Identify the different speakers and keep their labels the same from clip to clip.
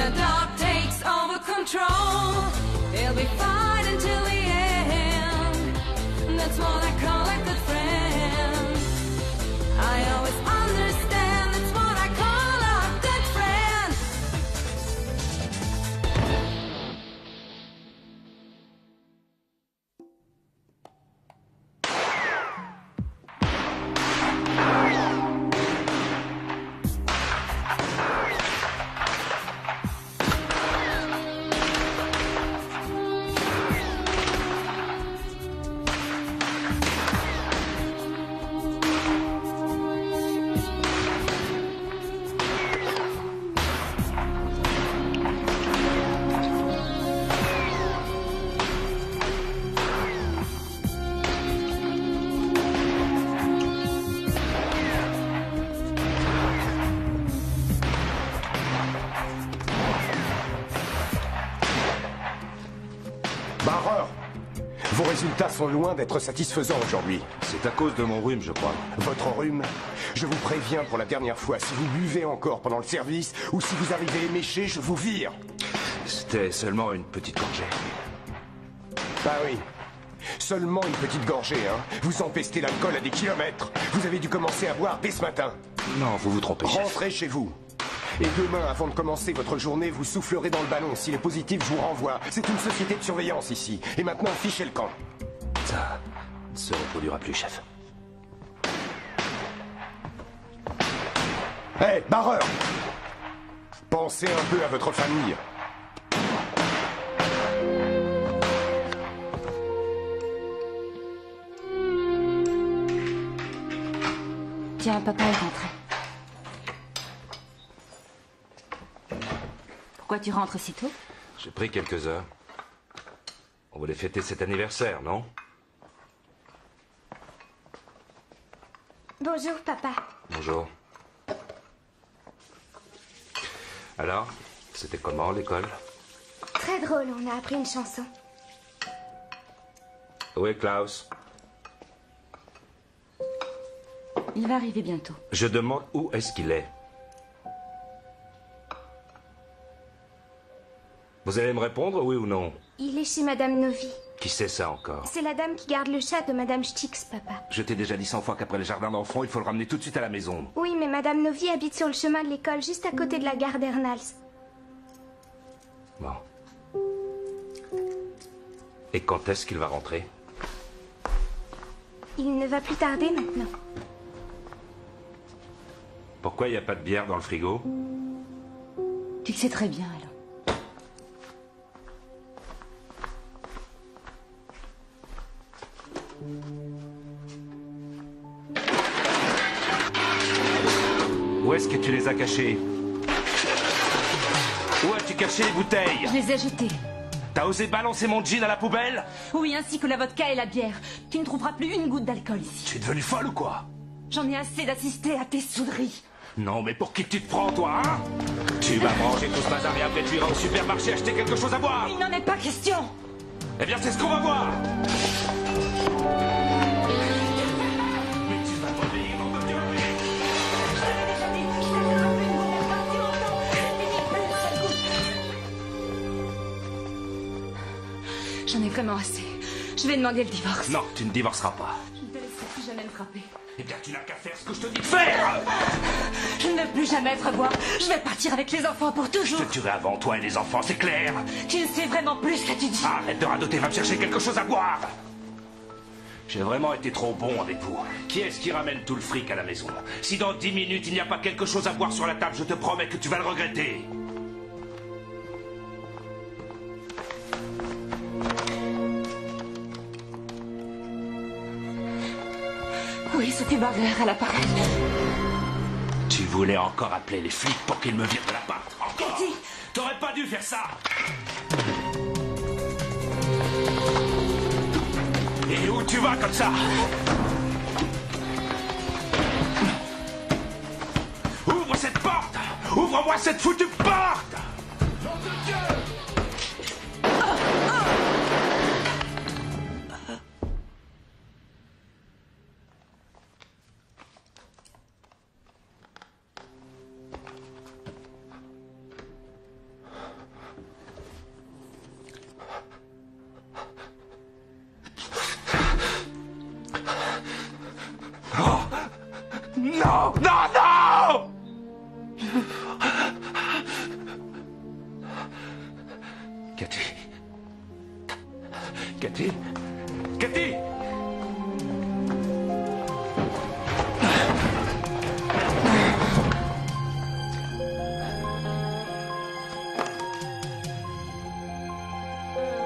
Speaker 1: the dark takes over control, they'll be fine until the end. That's what I call a good friend. I always understand, that's what I call a good friend.
Speaker 2: Barreur, vos résultats sont loin d'être satisfaisants aujourd'hui.
Speaker 3: C'est à cause de mon rhume, je crois.
Speaker 2: Votre rhume, je vous préviens pour la dernière fois, si vous buvez encore pendant le service, ou si vous arrivez éméché, je vous vire.
Speaker 3: C'était seulement une petite gorgée.
Speaker 2: Bah oui, seulement une petite gorgée, hein. Vous empestez l'alcool à des kilomètres. Vous avez dû commencer à boire dès ce matin.
Speaker 3: Non, vous vous trompez, chef.
Speaker 2: Rentrez chez vous. Et demain, avant de commencer votre journée, vous soufflerez dans le ballon. S'il est positif, je vous renvoie. C'est une société de surveillance ici. Et maintenant, fichez le camp.
Speaker 3: Ça ne se reproduira plus, chef.
Speaker 2: Hé, barreur! Pensez un peu à votre famille.
Speaker 4: Tiens, papa est rentré. Pourquoi tu rentres si tôt?
Speaker 3: J'ai pris quelques heures. On voulait fêter cet anniversaire, non?
Speaker 5: Bonjour, papa.
Speaker 3: Bonjour. Alors, c'était comment l'école?
Speaker 5: Très drôle, on a appris une chanson.
Speaker 3: Où est Klaus?
Speaker 4: Il va arriver bientôt.
Speaker 3: Je demande où est-ce qu'il est. Vous allez me répondre, oui ou non?
Speaker 5: Il est chez Madame Novi.
Speaker 3: Qui sait ça encore?
Speaker 5: C'est la dame qui garde le chat de Madame Stix, papa.
Speaker 3: Je t'ai déjà dit 100 fois qu'après le jardin d'enfants, il faut le ramener tout de suite à la maison.
Speaker 5: Oui, mais Madame Novi habite sur le chemin de l'école, juste à côté de la gare d'Ernals.
Speaker 3: Bon. Et quand est-ce qu'il va rentrer?
Speaker 5: Il ne va plus tarder maintenant.
Speaker 3: Pourquoi il n'y a pas de bière dans le frigo?
Speaker 4: Tu le sais très bien, alors.
Speaker 3: Où est-ce que tu les as cachés? Où as-tu caché les bouteilles?
Speaker 4: Je les ai jetées.
Speaker 3: T'as osé balancer mon jean à la poubelle?
Speaker 4: Oui, ainsi que la vodka et la bière. Tu ne trouveras plus une goutte d'alcool ici.
Speaker 3: Tu es devenue folle ou quoi?
Speaker 4: J'en ai assez d'assister à tes souderies.
Speaker 3: Non, mais pour qui tu te prends, toi, hein? Tu vas manger tout ce bazar et après tu iras au supermarché acheter quelque chose à boire.
Speaker 4: Il n'en est pas question.
Speaker 3: Eh bien, c'est ce qu'on va voir. Mais tu vas t'obéir, nom de Dieu.
Speaker 4: J'en ai vraiment assez. Je vais demander le divorce.
Speaker 3: Non, tu ne divorceras pas.
Speaker 4: Je ne te laisserai plus jamais me frapper.
Speaker 3: Eh bien, tu n'as qu'à faire ce que je te dis de faire.
Speaker 4: Je ne veux plus jamais te revoir. Je vais partir avec les enfants pour
Speaker 3: Je
Speaker 4: toujours.
Speaker 3: te tuerai avant toi et les enfants, c'est clair.
Speaker 4: Tu ne sais vraiment plus ce que tu dis.
Speaker 3: Arrête de radoter, va me chercher quelque chose à boire. J'ai vraiment été trop bon avec vous. Qui est-ce qui ramène tout le fric à la maison? Si dans 10 minutes il n'y a pas quelque chose à boire sur la table, je te promets que tu vas le regretter.
Speaker 4: Oui, Sophie Burger à l'appareil.
Speaker 3: Tu voulais encore appeler les flics pour qu'ils me virent de l'appart. Encore?
Speaker 4: Cathy!
Speaker 3: T'aurais pas dû faire ça. Et où tu vas comme ça? Ouvre cette porte! Ouvre-moi cette foutue porte! Nom de Dieu! Non! Non, non! Cathy. Cathy. Cathy.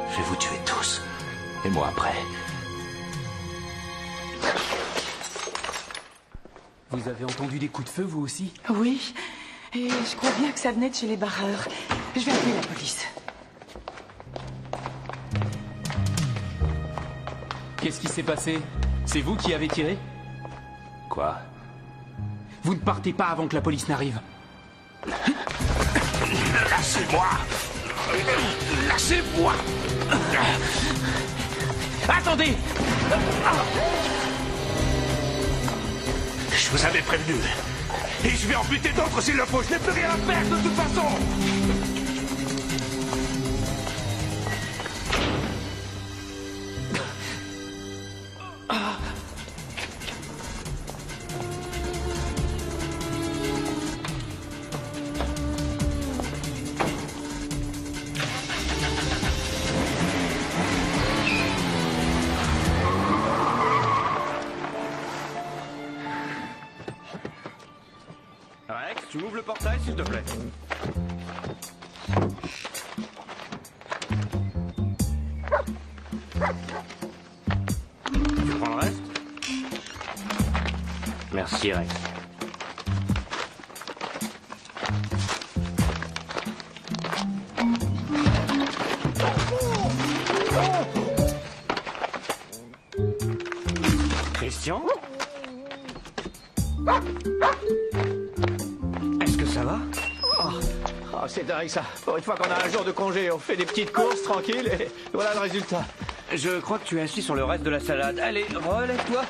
Speaker 3: Je vais vous tuer tous. Et moi après.
Speaker 6: Vous avez entendu des coups de feu, vous aussi?
Speaker 4: Oui, et je crois bien que ça venait de chez les barreurs. Je vais appeler la police.
Speaker 6: Qu'est-ce qui s'est passé? C'est vous qui avez tiré?
Speaker 3: Quoi?
Speaker 6: Vous ne partez pas avant que la police n'arrive.
Speaker 3: Lâchez-moi! Lâchez-moi!
Speaker 6: Attendez!
Speaker 3: Je vous avais prévenu. Et je vais en buter d'autres s'il le faut. Je n'ai plus rien à perdre de toute façon.
Speaker 7: Rex, tu m'ouvres le portail, s'il te plaît. Tu prends le reste? Merci, Rex. Christian? Est-ce que ça va?
Speaker 8: Oh, c'est dingue ça. Pour une fois qu'on a un jour de congé, on fait des petites courses tranquilles et voilà le résultat.
Speaker 7: Je crois que tu es assis sur le reste de la salade. Allez, relève-toi.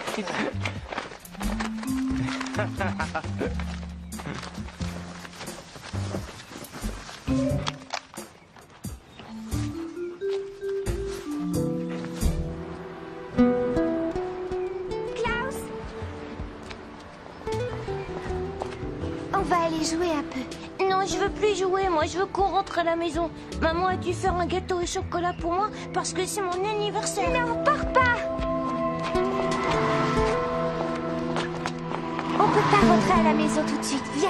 Speaker 5: Klaus, on va aller jouer un peu.
Speaker 9: Non, je veux plus jouer, moi je veux qu'on rentre à la maison. Maman a dû faire un gâteau au chocolat pour moi parce que c'est mon anniversaire.
Speaker 5: Non, pars pas. On peut pas rentrer à la maison tout de suite. Viens.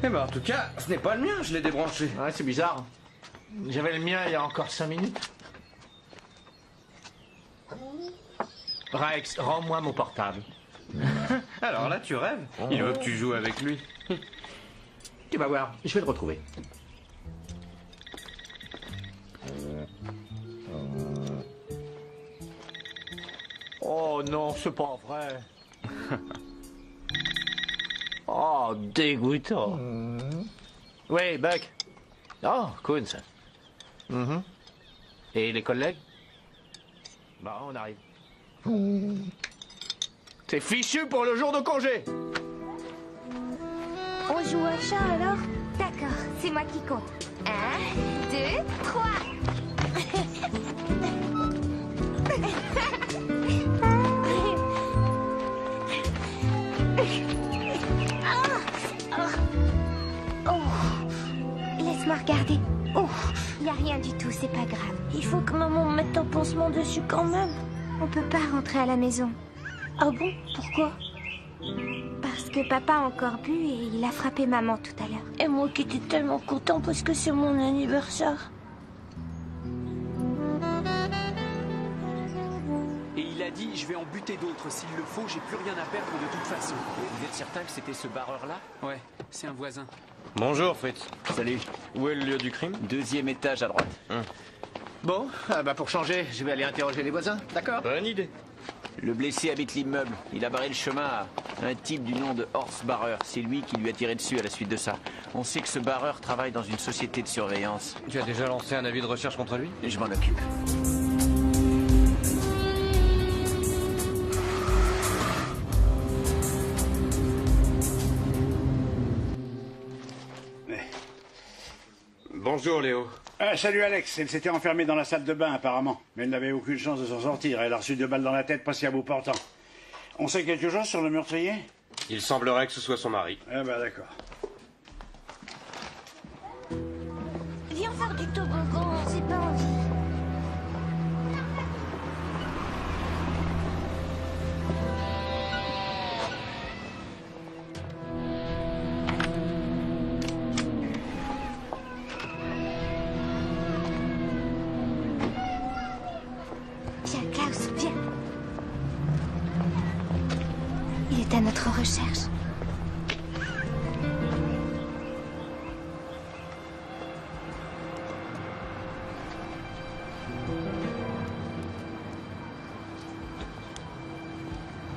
Speaker 7: Eh ben, en tout cas, ce n'est pas le mien, je l'ai débranché.
Speaker 8: Ouais, c'est bizarre. J'avais le mien il y a encore 5 minutes. Rex, rends-moi mon portable.
Speaker 7: Alors là, tu rêves. Il veut que tu joues avec lui.
Speaker 8: Tu vas voir, je vais le retrouver. Oh non, c'est pas vrai. Oh, dégoûtant. Oui, Buck. Oh, cool ça. Et les collègues? Bon, on arrive. C'est fichu pour le jour de congé.
Speaker 5: On joue à chat alors? D'accord, c'est moi qui compte. 1, 2, 3. Laisse-moi regarder. Oh, y a rien du tout, c'est pas grave.
Speaker 9: Il faut que maman me mette un pansement dessus quand même.
Speaker 5: On peut pas rentrer à la maison.
Speaker 9: Ah bon? Pourquoi?
Speaker 5: Parce que papa a encore bu et il a frappé maman tout à l'heure.
Speaker 9: Et moi qui étais tellement content parce que c'est mon anniversaire.
Speaker 6: Et il a dit, je vais en buter d'autres. S'il le faut, j'ai plus rien à perdre de toute façon.
Speaker 8: Vous êtes certain que c'était ce barreur-là?
Speaker 6: Ouais, c'est un voisin.
Speaker 7: Bonjour, Fritz.
Speaker 8: Salut.
Speaker 7: Où est le lieu du crime?
Speaker 8: 2e étage à droite. Bon, pour changer, je vais aller interroger les voisins, d'accord?
Speaker 7: Bonne idée.
Speaker 8: Le blessé habite l'immeuble. Il a barré le chemin à un type du nom de Horst Barreur. C'est lui qui lui a tiré dessus à la suite de ça. On sait que ce barreur travaille dans une société de surveillance.
Speaker 7: Tu as déjà lancé un avis de recherche contre lui?
Speaker 8: Je m'en occupe.
Speaker 7: Bonjour, Léo.
Speaker 10: Salut Alex, elle s'était enfermée dans la salle de bain apparemment, mais elle n'avait aucune chance de s'en sortir. Elle a reçu 2 balles dans la tête, pas si à bout portant. On sait quelque chose sur le meurtrier?
Speaker 11: Il semblerait que ce soit son mari.
Speaker 10: Ah bah d'accord.
Speaker 9: Viens faire du toboggan, c'est pas envie.
Speaker 5: Viens, Klaus, viens. Il est à notre recherche.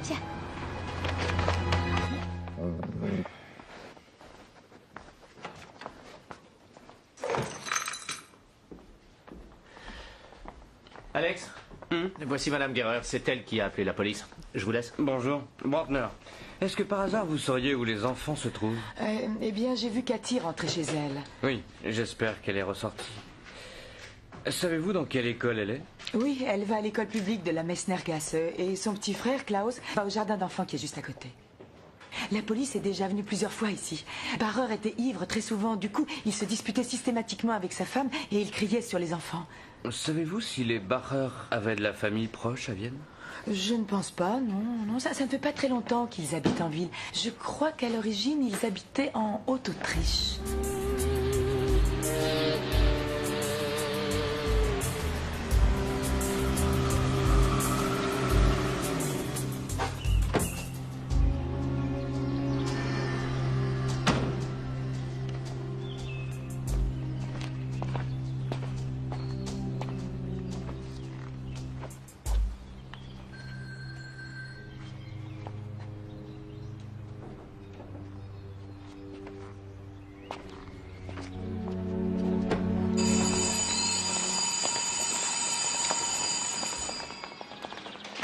Speaker 5: Viens.
Speaker 12: Alex, voici Madame Guerreur, c'est elle qui a appelé la police. Je vous laisse.
Speaker 7: Bonjour. Brantner, est-ce que par hasard vous sauriez où les enfants se trouvent?
Speaker 4: Eh bien, j'ai vu Cathy rentrer chez elle.
Speaker 7: Oui, j'espère qu'elle est ressortie. Savez-vous dans quelle école elle est?
Speaker 4: Oui, elle va à l'école publique de la Messnergasse et son petit frère, Klaus, va au jardin d'enfants qui est juste à côté. La police est déjà venue plusieurs fois ici. Barreur était ivre très souvent, du coup, il se disputait systématiquement avec sa femme et il criait sur les enfants.
Speaker 7: Savez-vous si les Barreur avaient de la famille proche à Vienne?
Speaker 4: Je ne pense pas, non, ça ne fait pas très longtemps qu'ils habitent en ville. Je crois qu'à l'origine, ils habitaient en Haute-Autriche.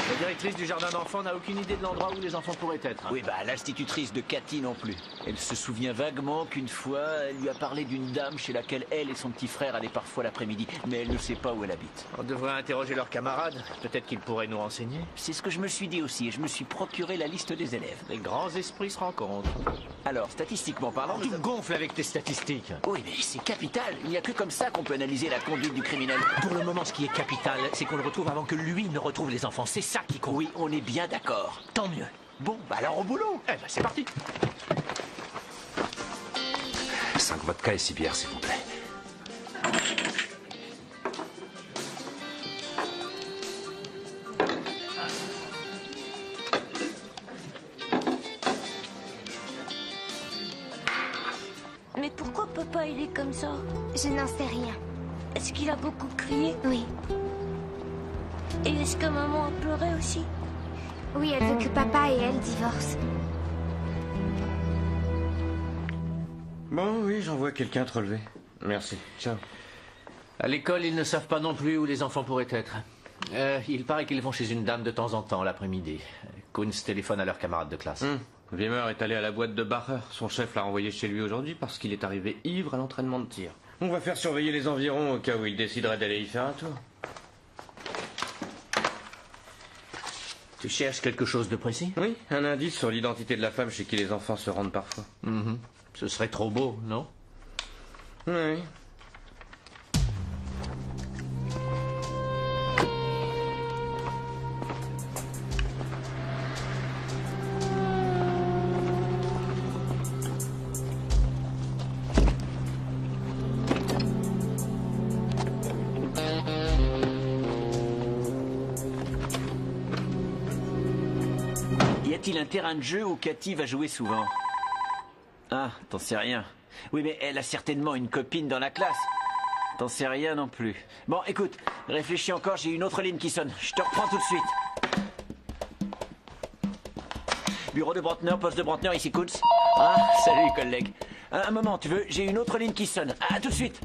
Speaker 12: La directrice du jardin d'enfants n'a aucune idée de l'endroit où les enfants pourraient être.
Speaker 8: Oui, bah l'institutrice de Cathy non plus. Elle se souvient vaguement qu'une fois, elle lui a parlé d'une dame chez laquelle elle et son petit frère allaient parfois l'après-midi, mais elle ne sait pas où elle habite.
Speaker 12: On devrait interroger leurs camarades. Peut-être qu'ils pourraient nous renseigner.
Speaker 8: C'est ce que je me suis dit aussi, et je me suis procuré la liste des élèves.
Speaker 12: Les grands esprits se rencontrent.
Speaker 8: Alors, statistiquement parlant...
Speaker 12: Tu me gonfles avec tes statistiques.
Speaker 8: Oui, mais c'est capital. Il n'y a que comme ça qu'on peut analyser la conduite du criminel.
Speaker 12: Pour le moment, ce qui est capital, c'est qu'on le retrouve avant que lui ne retrouve les enfants. C'est ça qui compte.
Speaker 8: Oui, on est bien d'accord.
Speaker 12: Tant mieux.
Speaker 8: Bon, bah alors au boulot.
Speaker 12: Eh ben, c'est parti.
Speaker 3: 5 vodka et 6 bières, s'il vous plaît.
Speaker 9: Mais pourquoi papa il est comme ça?
Speaker 5: Je n'en sais rien.
Speaker 9: Est-ce qu'il a beaucoup crié?
Speaker 5: Oui.
Speaker 9: Et est-ce que maman a pleuré aussi?
Speaker 5: Oui, elle veut que papa et elle divorcent.
Speaker 7: Bon, oui, j'envoie quelqu'un te relever. Merci. Ciao.
Speaker 12: À l'école, ils ne savent pas non plus où les enfants pourraient être. Il paraît qu'ils vont chez une dame de temps en temps l'après-midi. Kunz téléphone à leur camarade de classe.
Speaker 7: Wimmer est allé à la boîte de Barreur. Son chef l'a renvoyé chez lui aujourd'hui parce qu'il est arrivé ivre à l'entraînement de tir. On va faire surveiller les environs au cas où il déciderait d'aller y faire un tour.
Speaker 12: Tu cherches quelque chose de précis?
Speaker 7: Oui, un indice sur l'identité de la femme chez qui les enfants se rendent parfois.
Speaker 12: Ce serait trop beau, non?
Speaker 7: Oui.
Speaker 8: Y a-t-il un terrain de jeu où Cathy va jouer souvent? Ah, t'en sais rien. Oui, mais elle a certainement une copine dans la classe. T'en sais rien non plus. Bon, écoute, réfléchis encore, j'ai une autre ligne qui sonne. Je te reprends tout de suite. Bureau de Brantner, poste de Brantner, ici Kunz. Ah, salut collègue. Un moment, tu veux? J'ai une autre ligne qui sonne. À tout de suite.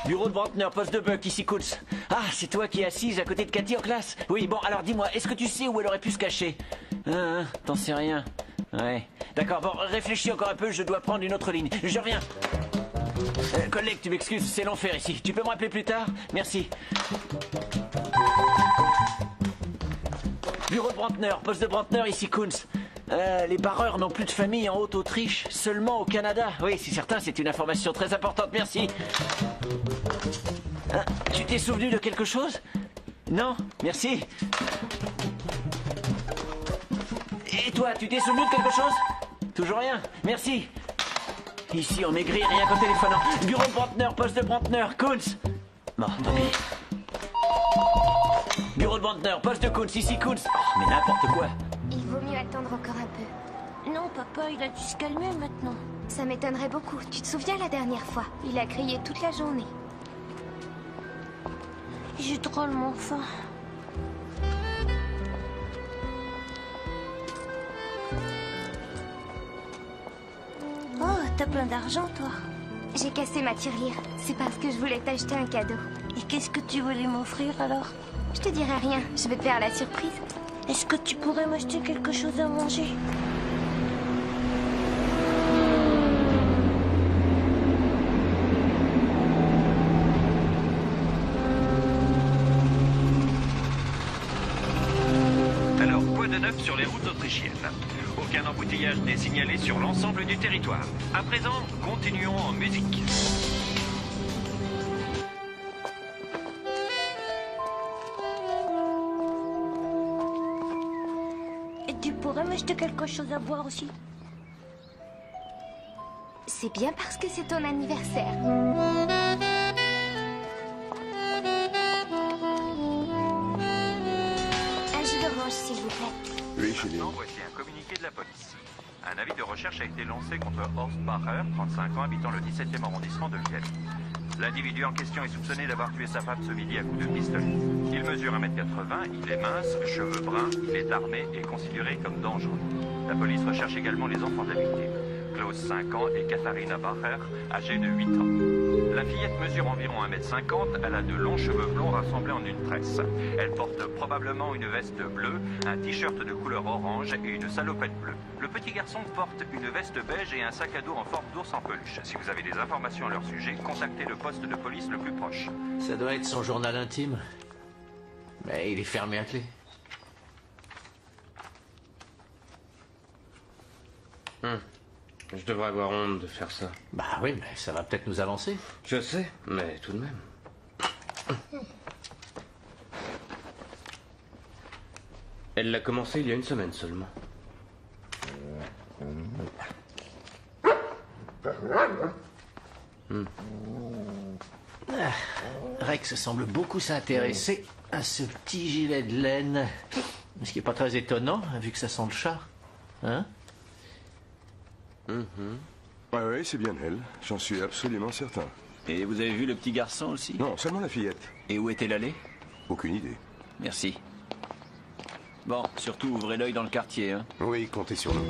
Speaker 8: Bureau de Brantner, poste de Buck, ici Kunz. Ah, c'est toi qui es assise à côté de Cathy en classe? Oui, bon, alors dis-moi, est-ce que tu sais où elle aurait pu se cacher? T'en sais rien. Ouais. D'accord, bon, réfléchis encore un peu, je dois prendre une autre ligne. Je reviens. Collègue, tu m'excuses, c'est l'enfer ici. Tu peux me rappeler plus tard? Merci. Bureau de Brantner, poste de Brantner, ici Kunz. Les barreurs n'ont plus de famille en Haute-Autriche, seulement au Canada. Oui, c'est certain, c'est une information très importante, merci. Hein, tu t'es souvenu de quelque chose? Non, merci. Et toi, tu t'es souvenu de quelque chose? Toujours rien, merci. Ici, on maigrit rien qu'au téléphonant. Bureau de Brantner, poste de Brantner, Kunz. Bon, tant pis. Bureau de Brantner, poste de Kunz, ici Kunz. Oh, mais n'importe quoi.
Speaker 5: Il vaut mieux attendre encore un peu.
Speaker 9: Non, papa, il a dû se calmer maintenant.
Speaker 5: Ça m'étonnerait beaucoup. Tu te souviens la dernière fois? Il a crié toute la journée.
Speaker 9: J'ai drôlement faim. Oh, t'as plein d'argent, toi.
Speaker 5: J'ai cassé ma tirelire. C'est parce que je voulais t'acheter un cadeau.
Speaker 9: Et qu'est-ce que tu voulais m'offrir, alors?
Speaker 5: Je te dirai rien. Je vais te faire la surprise.
Speaker 9: Est-ce que tu pourrais m'acheter quelque chose à manger?
Speaker 13: Alors, quoi de neuf sur les routes autrichiennes? Aucun embouteillage n'est signalé sur l'ensemble du territoire. À présent, continuons en musique.
Speaker 9: Et tu pourrais m'acheter quelque chose à boire aussi?
Speaker 5: C'est bien parce que c'est ton anniversaire. Un jus d'orange, s'il vous plaît.
Speaker 2: Oui, chérie.
Speaker 13: Voici un communiqué de la police. Un avis de recherche a été lancé contre Horst Bacher, 35 ans, habitant le 17e arrondissement de Vienne. L'individu en question est soupçonné d'avoir tué sa femme ce midi à coups de pistolet. Il mesure 1m80, il est mince, cheveux bruns, il est armé et considéré comme dangereux. La police recherche également les enfants de la victime. Klaus, 5 ans, et Katharina Bacher, âgée de 8 ans. La fillette mesure environ 1m50, elle a de longs cheveux blonds rassemblés en une tresse. Elle porte probablement une veste bleue, un t-shirt de couleur orange et une salopette bleue. Le petit garçon porte une veste beige et un sac à dos en forme d'ours en peluche. Si vous avez des informations à leur sujet, contactez le poste de police le plus proche.
Speaker 12: Ça doit être son journal intime. Mais il est fermé à clé.
Speaker 7: Je devrais avoir honte de faire ça.
Speaker 12: Bah oui, mais ça va peut-être nous avancer.
Speaker 7: Je sais, mais tout de même. Elle l'a commencé il y a une semaine seulement.
Speaker 12: Rex semble beaucoup s'intéresser à ce petit gilet de laine. Ce qui n'est pas très étonnant, vu que ça sent le chat. Hein?
Speaker 2: Ah oui, c'est bien elle. J'en suis absolument certain.
Speaker 8: Et vous avez vu le petit garçon aussi?
Speaker 2: Non, seulement la fillette.
Speaker 8: Et où est-elle allée?
Speaker 2: Aucune idée.
Speaker 8: Merci. Bon, surtout ouvrez l'œil dans le quartier, hein?
Speaker 2: Oui, comptez sur nous.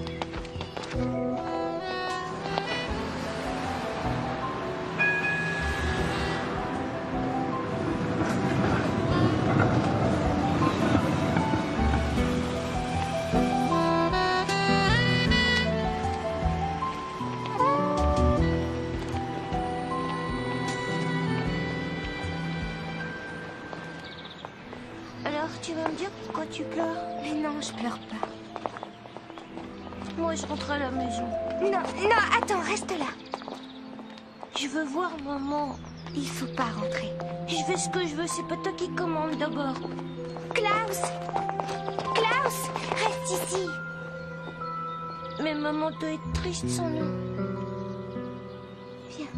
Speaker 9: Alors, tu vas me dire pourquoi tu pleures?
Speaker 5: Mais non, je pleure pas.
Speaker 9: Moi, je rentre à la maison.
Speaker 5: Non, non, attends, reste là.
Speaker 9: Je veux voir maman.
Speaker 5: Il faut pas rentrer.
Speaker 9: Je fais ce que je veux, c'est pas toi qui commande d'abord.
Speaker 5: Klaus! Klaus! Reste ici.
Speaker 9: Mais maman doit être triste sans nous.
Speaker 5: Viens.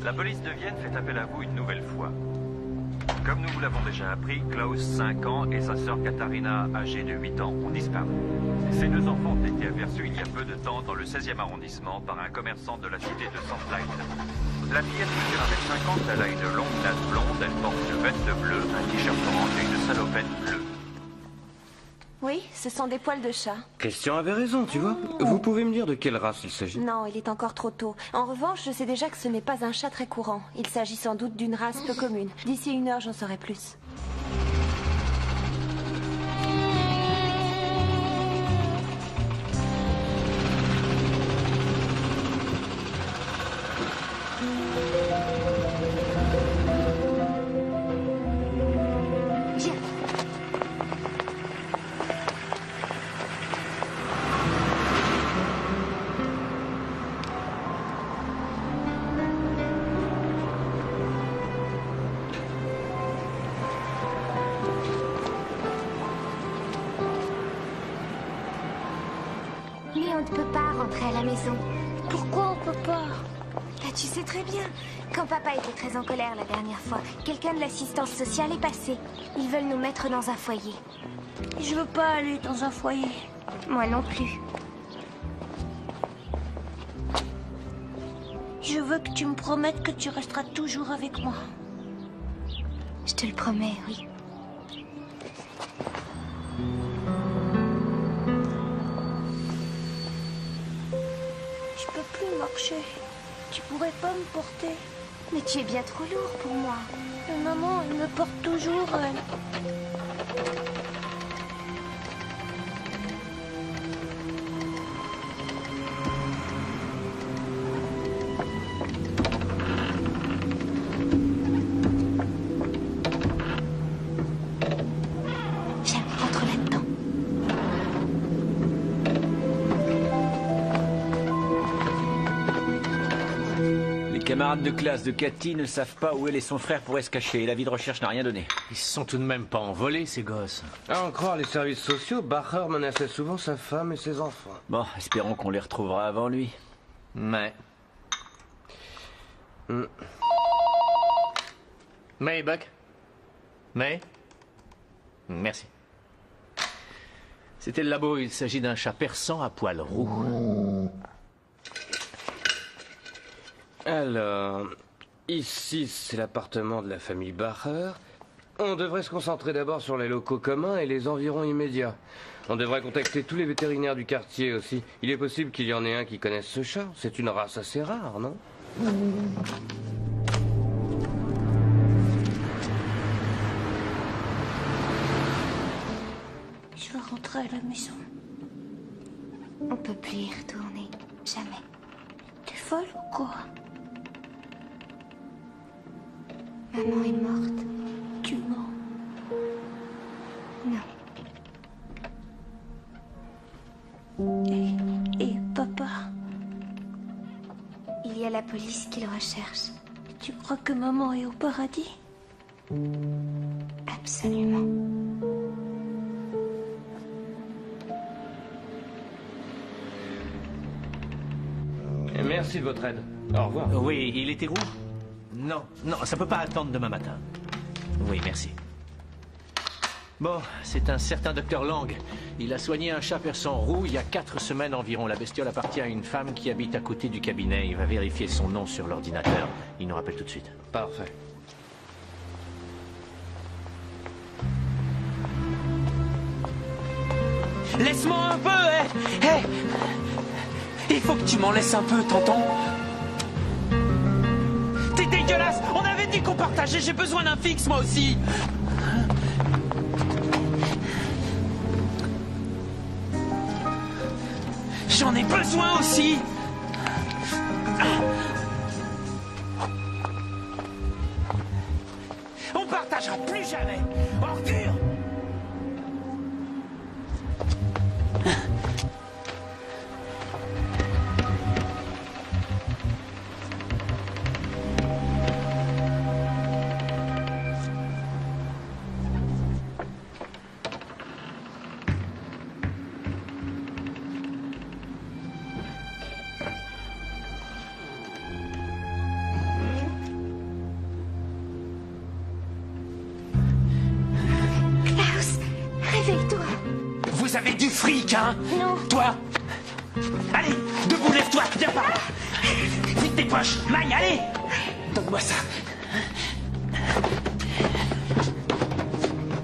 Speaker 13: La police de Vienne fait appel à vous une nouvelle fois. Comme nous vous l'avons déjà appris, Klaus, 5 ans, et sa sœur Katharina, âgée de 8 ans, ont disparu. Ces deux enfants ont été aperçus il y a peu de temps dans le 16e arrondissement par un commerçant de la cité de Sandlein. La fillette mesure 1m50, elle a une longue natte blonde, elle porte une veste bleue, un t-shirt orange et une salopette bleue.
Speaker 9: Oui,
Speaker 5: ce sont des poils de chat.
Speaker 7: Christian avait raison, tu vois. Vous pouvez me dire de quelle race il s'agit?
Speaker 5: Non, il est encore trop tôt. En revanche, je sais déjà que ce n'est pas un chat très courant. Il s'agit sans doute d'une race peu commune. D'ici 1 heure, j'en saurai plus. Mais on ne peut pas rentrer à la maison.
Speaker 9: Pourquoi on peut pas?
Speaker 5: Là, tu sais très bien. Quand papa était très en colère la dernière fois, quelqu'un de l'assistance sociale est passé. Ils veulent nous mettre dans un foyer.
Speaker 9: Je veux pas aller dans un foyer.
Speaker 5: Moi non plus.
Speaker 9: Je veux que tu me promettes que tu resteras toujours avec moi.
Speaker 5: Je te le promets, oui.
Speaker 9: Je peux plus marcher. Tu pourrais pas me porter?
Speaker 5: Mais tu es bien trop lourd pour moi.
Speaker 9: Mais maman, elle me porte toujours, elle.
Speaker 5: Viens, rentre là-dedans.
Speaker 8: Les camarades de classe de Cathy ne savent pas où elle et son frère pourraient se cacher. Et l'avis de recherche n'a rien donné.
Speaker 12: Ils se sont tout de même pas envolés, ces gosses.
Speaker 7: À en croire les services sociaux, Bacher menaçait souvent sa femme et ses enfants.
Speaker 8: Bon, espérons qu'on les retrouvera avant lui.
Speaker 12: Mais... May, Buck? May? Merci. C'était le labo. Il s'agit d'un chat persan à poils roux.
Speaker 7: Alors, ici c'est l'appartement de la famille Bacher. On devrait se concentrer d'abord sur les locaux communs et les environs immédiats. On devrait contacter tous les vétérinaires du quartier aussi. Il est possible qu'il y en ait un qui connaisse ce chat. C'est une race assez rare, non?
Speaker 9: Je veux rentrer à la maison.
Speaker 5: On peut plus y retourner. Jamais.
Speaker 9: T'es folle ou quoi?
Speaker 5: Maman est morte.
Speaker 9: Tu mens.
Speaker 5: Non.
Speaker 9: Et papa?
Speaker 5: Il y a la police qui le recherche.
Speaker 9: Tu crois que maman est au paradis?
Speaker 5: Absolument.
Speaker 7: Merci de votre aide. Au revoir.
Speaker 12: Oui, il était roux? Non, non, ça peut pas attendre demain matin. Oui, merci. Bon, c'est un certain docteur Lang. Il a soigné un chat persan roux il y a 4 semaines environ. La bestiole appartient à une femme qui habite à côté du cabinet. Il va vérifier son nom sur l'ordinateur. Il nous rappelle tout de suite.
Speaker 7: Parfait.
Speaker 6: Laisse-moi un peu, hé! Il faut que tu m'en laisses un peu, tonton. T'es dégueulasse! On avait dit qu'on partageait, j'ai besoin d'un fixe, moi aussi! J'en ai besoin aussi! On partagera plus jamais! Ordure! Vous avez du fric, hein?
Speaker 9: Non.
Speaker 6: Toi? Allez, debout, lève-toi, viens par là. Vite tes poches, Maï, allez. Donne-moi ça.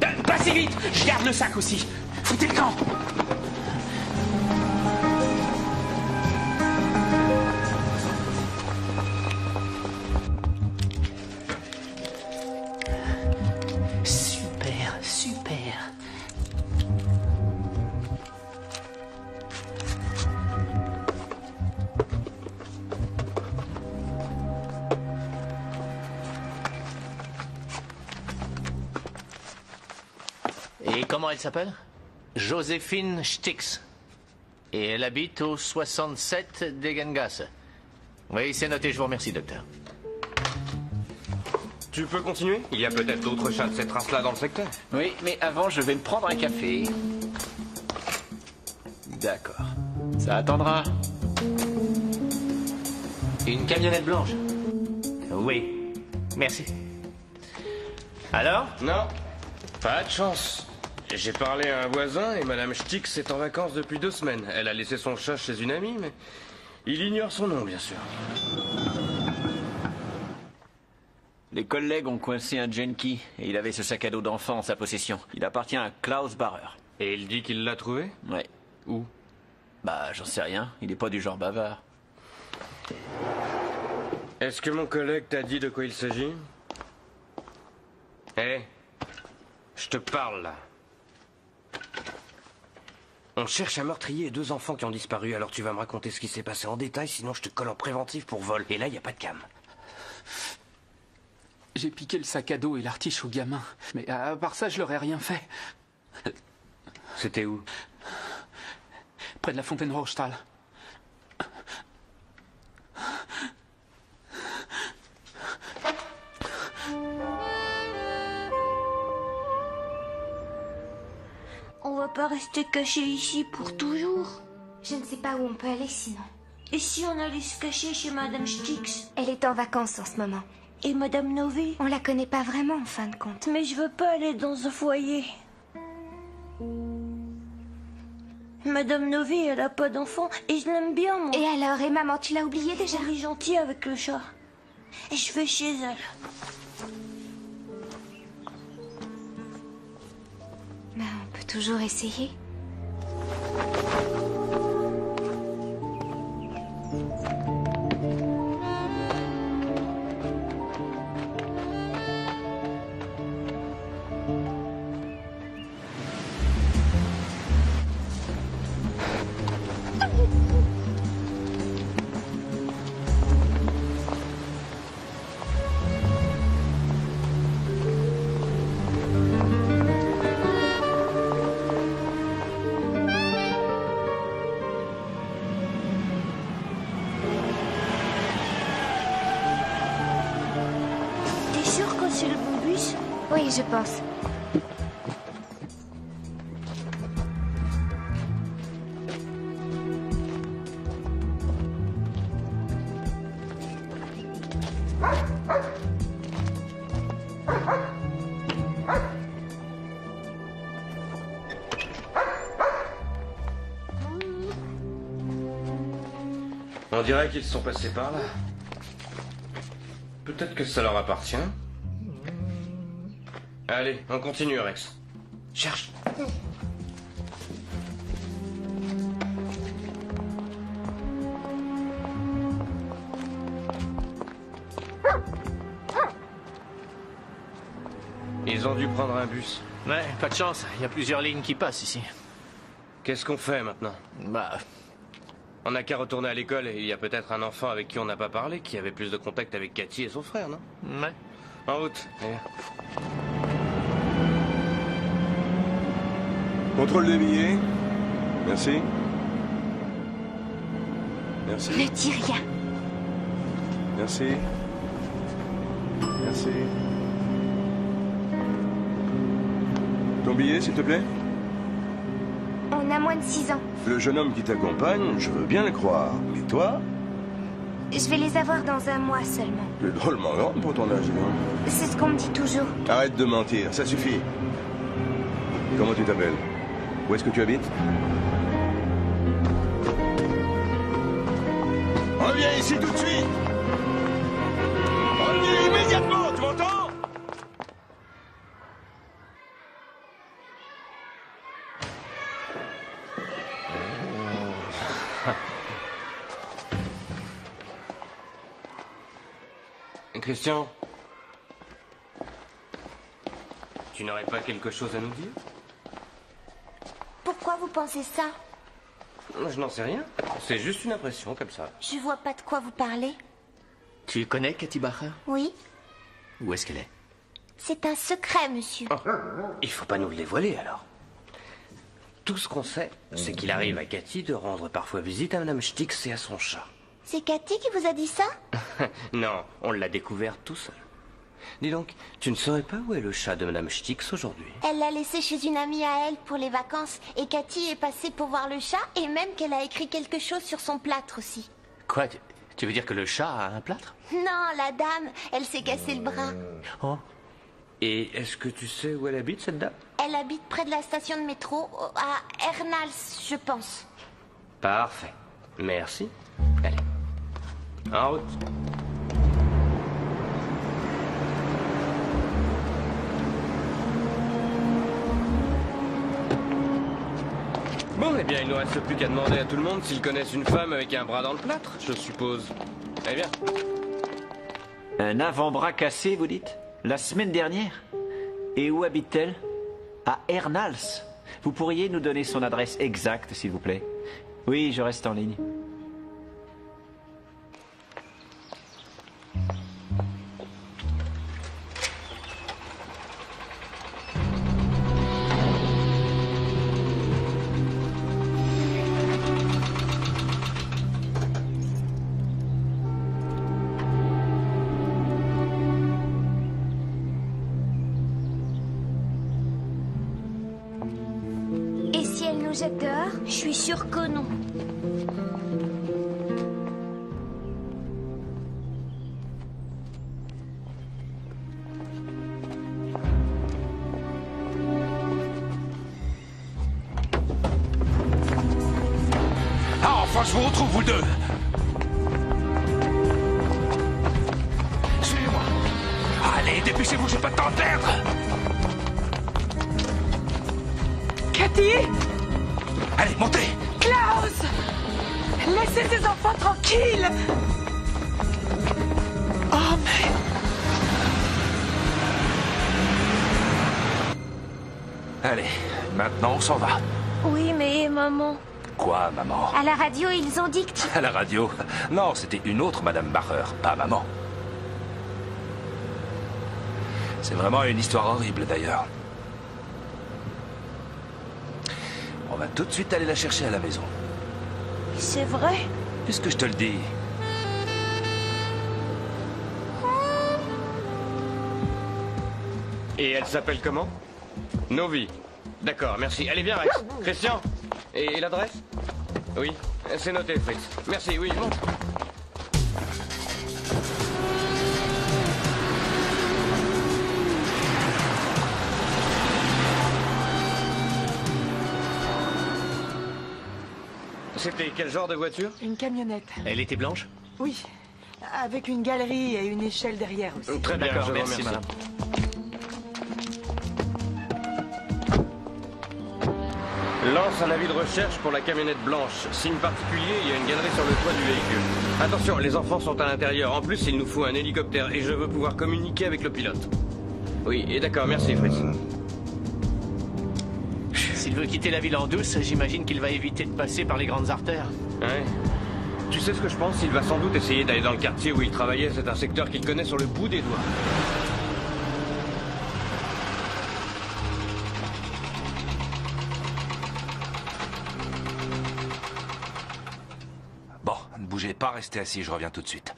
Speaker 6: Pas si vite, je garde le sac aussi. Foutez le camp! Super, super. Et comment elle s'appelle? Joséphine Stix. Et elle habite au 67 Degengasse. Oui, c'est noté, je vous remercie, docteur.
Speaker 7: Tu peux continuer? Il y a peut-être d'autres chats de cette race-là dans le secteur.
Speaker 12: Oui, mais avant, je vais me prendre un café. D'accord. Ça attendra. Une camionnette blanche? Oui. Merci. Alors?
Speaker 7: Non. Pas de chance. J'ai parlé à un voisin et Madame Stix est en vacances depuis 2 semaines. Elle a laissé son chat chez une amie, mais il ignore son nom, bien sûr.
Speaker 8: Les collègues ont coincé un junkie et il avait ce sac à dos d'enfant en sa possession. Il appartient à Klaus Barer.
Speaker 7: Et il dit qu'il l'a trouvé?
Speaker 8: Ouais.
Speaker 7: Où?
Speaker 8: Bah, j'en sais rien. Il est pas du genre bavard.
Speaker 7: Est-ce que mon collègue t'a dit de quoi il s'agit? Hé, je te parle là. On cherche un meurtrier et 2 enfants qui ont disparu, alors tu vas me raconter ce qui s'est passé en détail, sinon je te colle en préventif pour vol. Et là, il n'y a pas de cam.
Speaker 6: J'ai piqué le sac à dos et l'artiche au gamin. Mais à part ça, je leur ai rien fait.
Speaker 7: C'était où?
Speaker 6: Près de la fontaine Rochtal.
Speaker 9: On va pas rester caché ici pour toujours.
Speaker 5: Je ne sais pas où on peut aller sinon.
Speaker 9: Et si on allait se cacher chez Madame Stix?
Speaker 5: Elle est en vacances en ce moment.
Speaker 9: Et Madame Novi?
Speaker 5: On la connaît pas vraiment en fin de compte.
Speaker 9: Mais je veux pas aller dans un foyer. Madame Novi, elle a pas d'enfant et je l'aime bien, moi.
Speaker 5: Et alors, et maman, tu l'as oublié déjà?
Speaker 9: Elle est gentille avec le chat. Et je vais chez elle.
Speaker 5: Ben, on peut toujours essayer.
Speaker 9: T'es sûr que c'est le bon bus?
Speaker 5: Oui, je pense.
Speaker 7: On dirait qu'ils sont passés par là. Peut-être que ça leur appartient. Allez, on continue, Rex. Cherche. Ils ont dû prendre un bus.
Speaker 12: Ouais, pas de chance. Il y a plusieurs lignes qui passent ici.
Speaker 7: Qu'est-ce qu'on fait maintenant?
Speaker 12: Bah,
Speaker 7: on n'a qu'à retourner à l'école et il y a peut-être un enfant avec qui on n'a pas parlé, qui avait plus de contact avec Cathy et son frère, non?
Speaker 12: Ouais.
Speaker 7: En route. Allez.
Speaker 2: Contrôle de billets. Merci. Merci.
Speaker 5: Ne dis rien.
Speaker 2: Merci. Merci. Ton billet, s'il te plaît?
Speaker 5: On a moins de 6 ans.
Speaker 2: Le jeune homme qui t'accompagne, je veux bien le croire. Mais toi?
Speaker 5: Je vais les avoir dans 1 mois seulement.
Speaker 2: Tu es drôlement grande pour ton âge, non?
Speaker 5: C'est ce qu'on me dit toujours.
Speaker 2: Arrête de mentir, ça suffit. Comment tu t'appelles? Où est-ce que tu habites? Reviens ici tout de suite! Reviens immédiatement, tu m'entends?
Speaker 7: Christian, tu n'aurais pas quelque chose à nous dire?
Speaker 9: Pourquoi vous pensez ça?
Speaker 7: Je n'en sais rien. C'est juste une impression comme ça.
Speaker 9: Je vois pas de quoi vous parlez.
Speaker 6: Tu connais Katy Bacher?
Speaker 9: Oui,
Speaker 6: Où est-ce qu'elle est?
Speaker 9: c'est un secret, monsieur.
Speaker 7: Il faut pas nous le dévoiler alors. Tout ce qu'on sait, c'est qu'il arrive à Cathy de rendre parfois visite à Madame Stix et à son chat.
Speaker 9: C'est Cathy qui vous a dit ça?
Speaker 7: Non, on l'a découvert tout seul. Dis donc, tu ne saurais pas où est le chat de Madame Stix aujourd'hui?
Speaker 9: Elle l'a laissé chez une amie à elle pour les vacances. Et Cathy est passée pour voir le chat et même qu'elle a écrit quelque chose sur son plâtre aussi.
Speaker 6: Quoi? Tu veux dire que le chat a un plâtre?
Speaker 9: Non, la dame, elle s'est cassé le bras.
Speaker 6: Oh.
Speaker 7: Et est-ce que tu sais où elle habite, cette dame?
Speaker 9: Elle habite près de la station de métro, à Ernals, je pense.
Speaker 7: Parfait. Merci. Allez. En route. Bon, eh bien, il ne nous reste plus qu'à demander à tout le monde s'ils connaissent une femme avec un bras dans le plâtre, je suppose. Eh bien.
Speaker 8: Un avant-bras cassé, vous dites? La semaine dernière? Et où habite-t-elle? À Ernals. Vous pourriez nous donner son adresse exacte, s'il vous plaît? Oui, je reste en ligne.
Speaker 9: Et si elle nous jette dehors?
Speaker 5: Je suis sûre que non.
Speaker 3: Ah, enfin, je vous retrouve, vous deux! Suivez-moi! Allez, dépêchez-vous, j'ai pas de temps à perdre!
Speaker 4: Cathy!
Speaker 3: Allez, montez!
Speaker 4: Klaus! Laissez ces enfants tranquilles! Oh, mais...
Speaker 3: Allez, maintenant on s'en va.
Speaker 5: Oui, mais maman...
Speaker 3: Quoi, maman?
Speaker 5: À la radio, ils ont dit que tu...
Speaker 3: À la radio? Non, c'était une autre Madame Bacher, pas maman. C'est vraiment une histoire horrible, d'ailleurs. On va tout de suite aller la chercher à la maison.
Speaker 5: C'est vrai?
Speaker 3: Puisque je te le dis.
Speaker 7: Et elle s'appelle comment? Novi. D'accord, merci. Allez, bien, Rex. Christian. Et l'adresse? Oui, c'est noté, Fritz. Merci, oui, monte. C'était quel genre de voiture?
Speaker 4: Une camionnette.
Speaker 6: Elle était blanche?
Speaker 4: Oui, avec une galerie et une échelle derrière aussi.
Speaker 7: Très bien,
Speaker 6: D'accord,
Speaker 7: je vous
Speaker 6: merci,
Speaker 7: remercie.
Speaker 6: madame.
Speaker 7: Lance un avis de recherche pour la camionnette blanche. Signe particulier, il y a une galerie sur le toit du véhicule. Attention, les enfants sont à l'intérieur. En plus, il nous faut un hélicoptère et je veux pouvoir communiquer avec le pilote. Oui, et d'accord, merci, Fritz.
Speaker 6: S'il veut quitter la ville en douce, j'imagine qu'il va éviter de passer par les grandes artères.
Speaker 7: Ouais. Tu sais ce que je pense? Il va sans doute essayer d'aller dans le quartier où il travaillait. C'est un secteur qu'il connaît sur le bout des doigts.
Speaker 3: Bon, ne bougez pas, restez assis, je reviens tout de suite.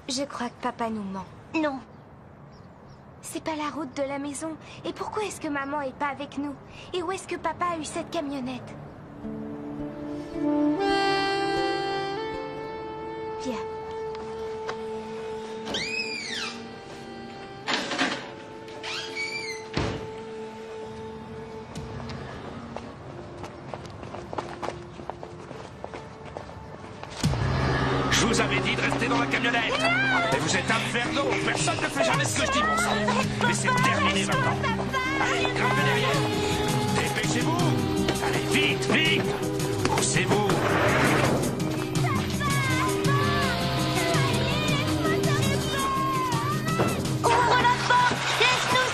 Speaker 5: Je crois que papa nous ment.
Speaker 9: Non. C'est pas la route de la maison. Et pourquoi est-ce que maman est pas avec nous? Et où est-ce que papa a eu cette camionnette? Viens.
Speaker 3: Je Je vous avais dit de rester dans la camionnette. Et vous êtes inferno. Personne ne fait jamais ce que je dis, bon sang. Mais c'est terminé maintenant. Allez, grimpez derrière. Dépêchez-vous. Allez, vite, vite. Poussez-vous.
Speaker 9: Ouvre la porte! Laisse-nous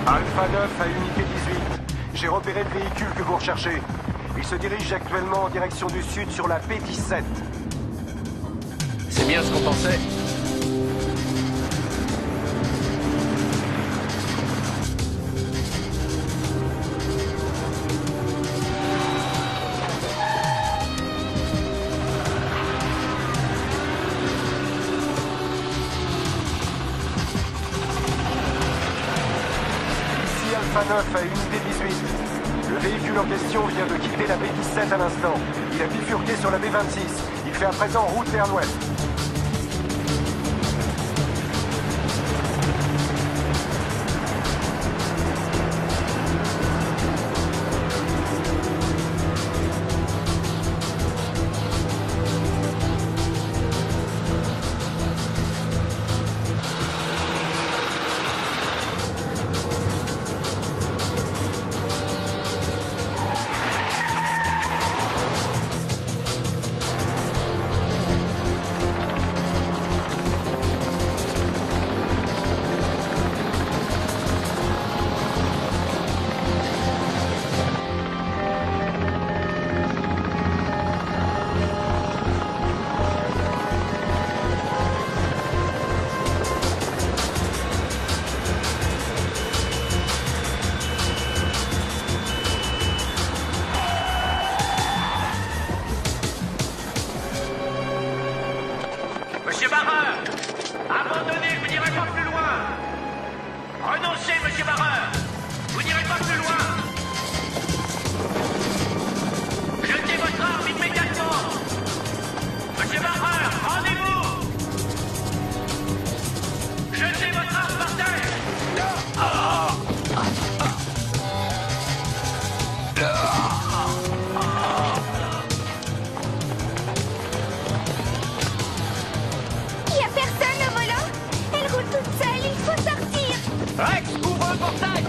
Speaker 2: Alpha 9 à unité 18. J'ai repéré le véhicule que vous recherchez. Il se dirige actuellement en direction du sud sur la P17.
Speaker 6: C'est bien ce qu'on pensait.
Speaker 2: Alpha 9 à unité 18. Le véhicule en question vient de quitter la B17 à l'instant. Il a bifurqué sur la B26. Il fait à présent route vers l'ouest.
Speaker 3: Monsieur Barreur, abandonnez, vous n'irez pas plus loin. Renoncez, monsieur Barreur, vous n'irez pas plus loin. Jetez votre arme immédiatement. Monsieur Barreur, rendez-vous. Jetez votre arme par terre.
Speaker 9: Y a personne au volant? Elle roule toute seule, il faut sortir!
Speaker 8: Rex, ouvre le portail!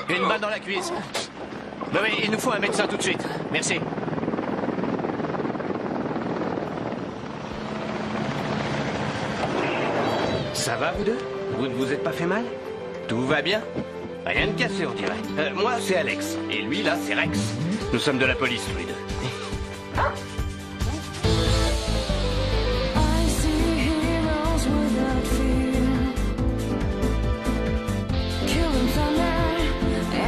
Speaker 6: Une balle dans la cuisse. Ben oui, il nous faut un médecin tout de suite. Merci.
Speaker 7: Ça va, vous deux? Vous ne vous êtes pas fait mal? Tout va bien? Rien de cassé, on dirait. Moi, c'est Alex. Et lui, là, c'est Rex. Nous sommes de la police, tous les deux.
Speaker 1: I see heroes without fear, killing thunder,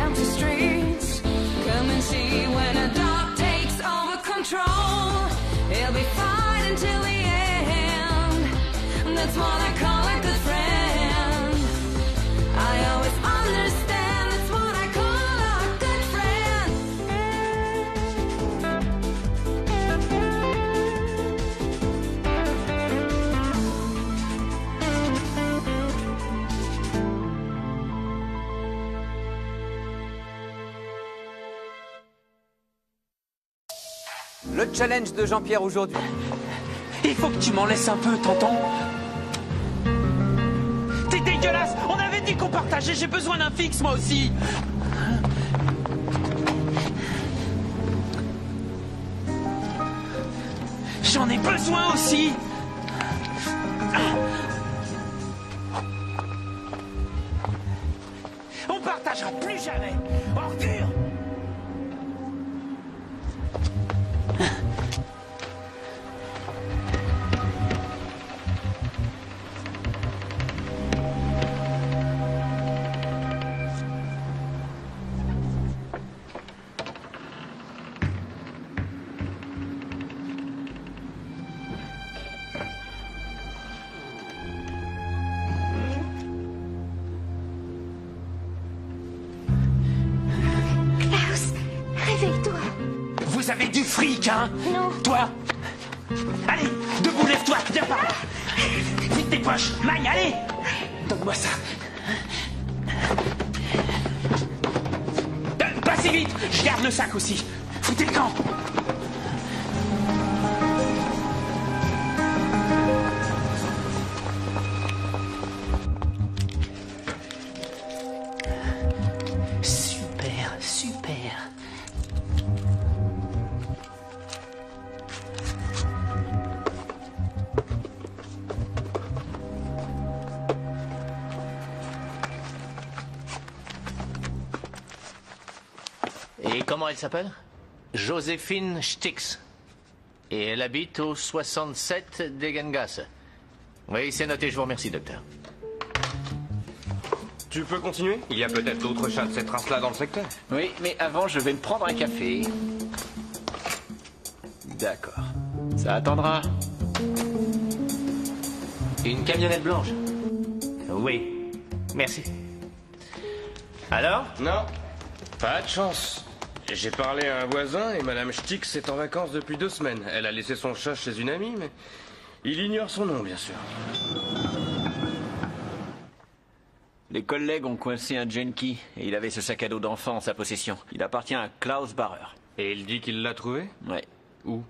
Speaker 1: empty streets. Come and see when a dog takes over control. He'll be fighting till the end. That's what I call a good friend. I always understand. That's what I call a good friend.
Speaker 14: Le challenge de Jean-Pierre aujourd'hui. Il faut que tu m'en laisses un peu, tonton.
Speaker 15: T'es dégueulasse! On avait dit qu'on partageait, j'ai besoin d'un fixe moi aussi! J'en ai besoin aussi! partageras plus jamais. Ordure!
Speaker 3: Vous avez du fric, hein?
Speaker 9: Non.
Speaker 3: Toi? Allez, debout, lève-toi, viens par là. Vite tes poches, Magne, allez! Donne-moi ça. Pas si vite, je garde le sac aussi. Foutez le camp.
Speaker 15: Super, super.
Speaker 6: Et comment elle s'appelle? Joséphine Stix. Et elle habite au 67 Degengasse. Oui, c'est noté, je vous remercie, docteur.
Speaker 7: Tu peux continuer? Il y a peut-être d'autres chats de cette race-là dans le secteur.
Speaker 8: Oui, mais avant, je vais me prendre un café. D'accord. Ça attendra.
Speaker 6: Une camionnette blanche? Oui. Merci. Alors?
Speaker 7: Non. Pas de chance. J'ai parlé à un voisin et Madame Stix est en vacances depuis 2 semaines. Elle a laissé son chat chez une amie, mais il ignore son nom, bien sûr.
Speaker 8: Les collègues ont coincé un junkie et il avait ce sac à dos d'enfant en sa possession. Il appartient à Klaus Barrer.
Speaker 7: Et il dit qu'il l'a trouvé?
Speaker 8: Ouais.
Speaker 7: Où?